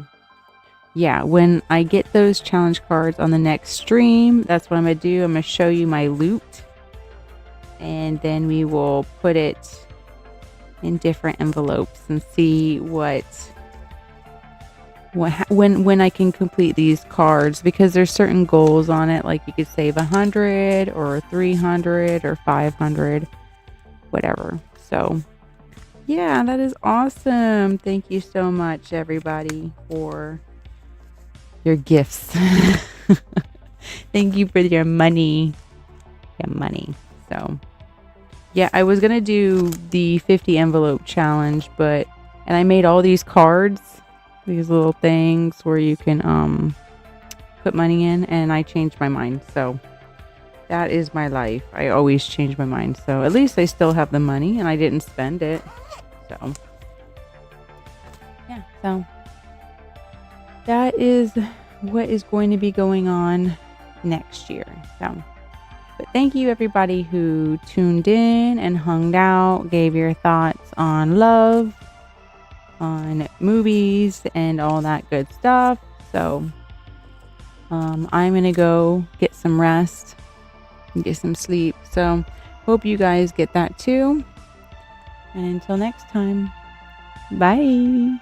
yeah, when I get those challenge cards on the next stream, that's what I'm going to do. I'm going to show you my loot, and then we will put it in different envelopes and see when I can complete these cards, because there's certain goals on it, like you could save 100 or 300 or 500, whatever. So yeah, that is awesome. Thank you so much, everybody, for your gifts. Thank you for your money. So yeah, I was gonna do the 50 envelope challenge, and I made all these cards, these little things where you can put money in, and I changed my mind. So that is my life. I always change my mind. So at least I still have the money and I didn't spend it. So yeah, so that is what is going to be going on next year. So, but thank you everybody who tuned in and hung out, gave your thoughts on love, on movies, and all that good stuff. So I'm gonna go get some rest and get some sleep. So hope you guys get that too. And until next time, bye.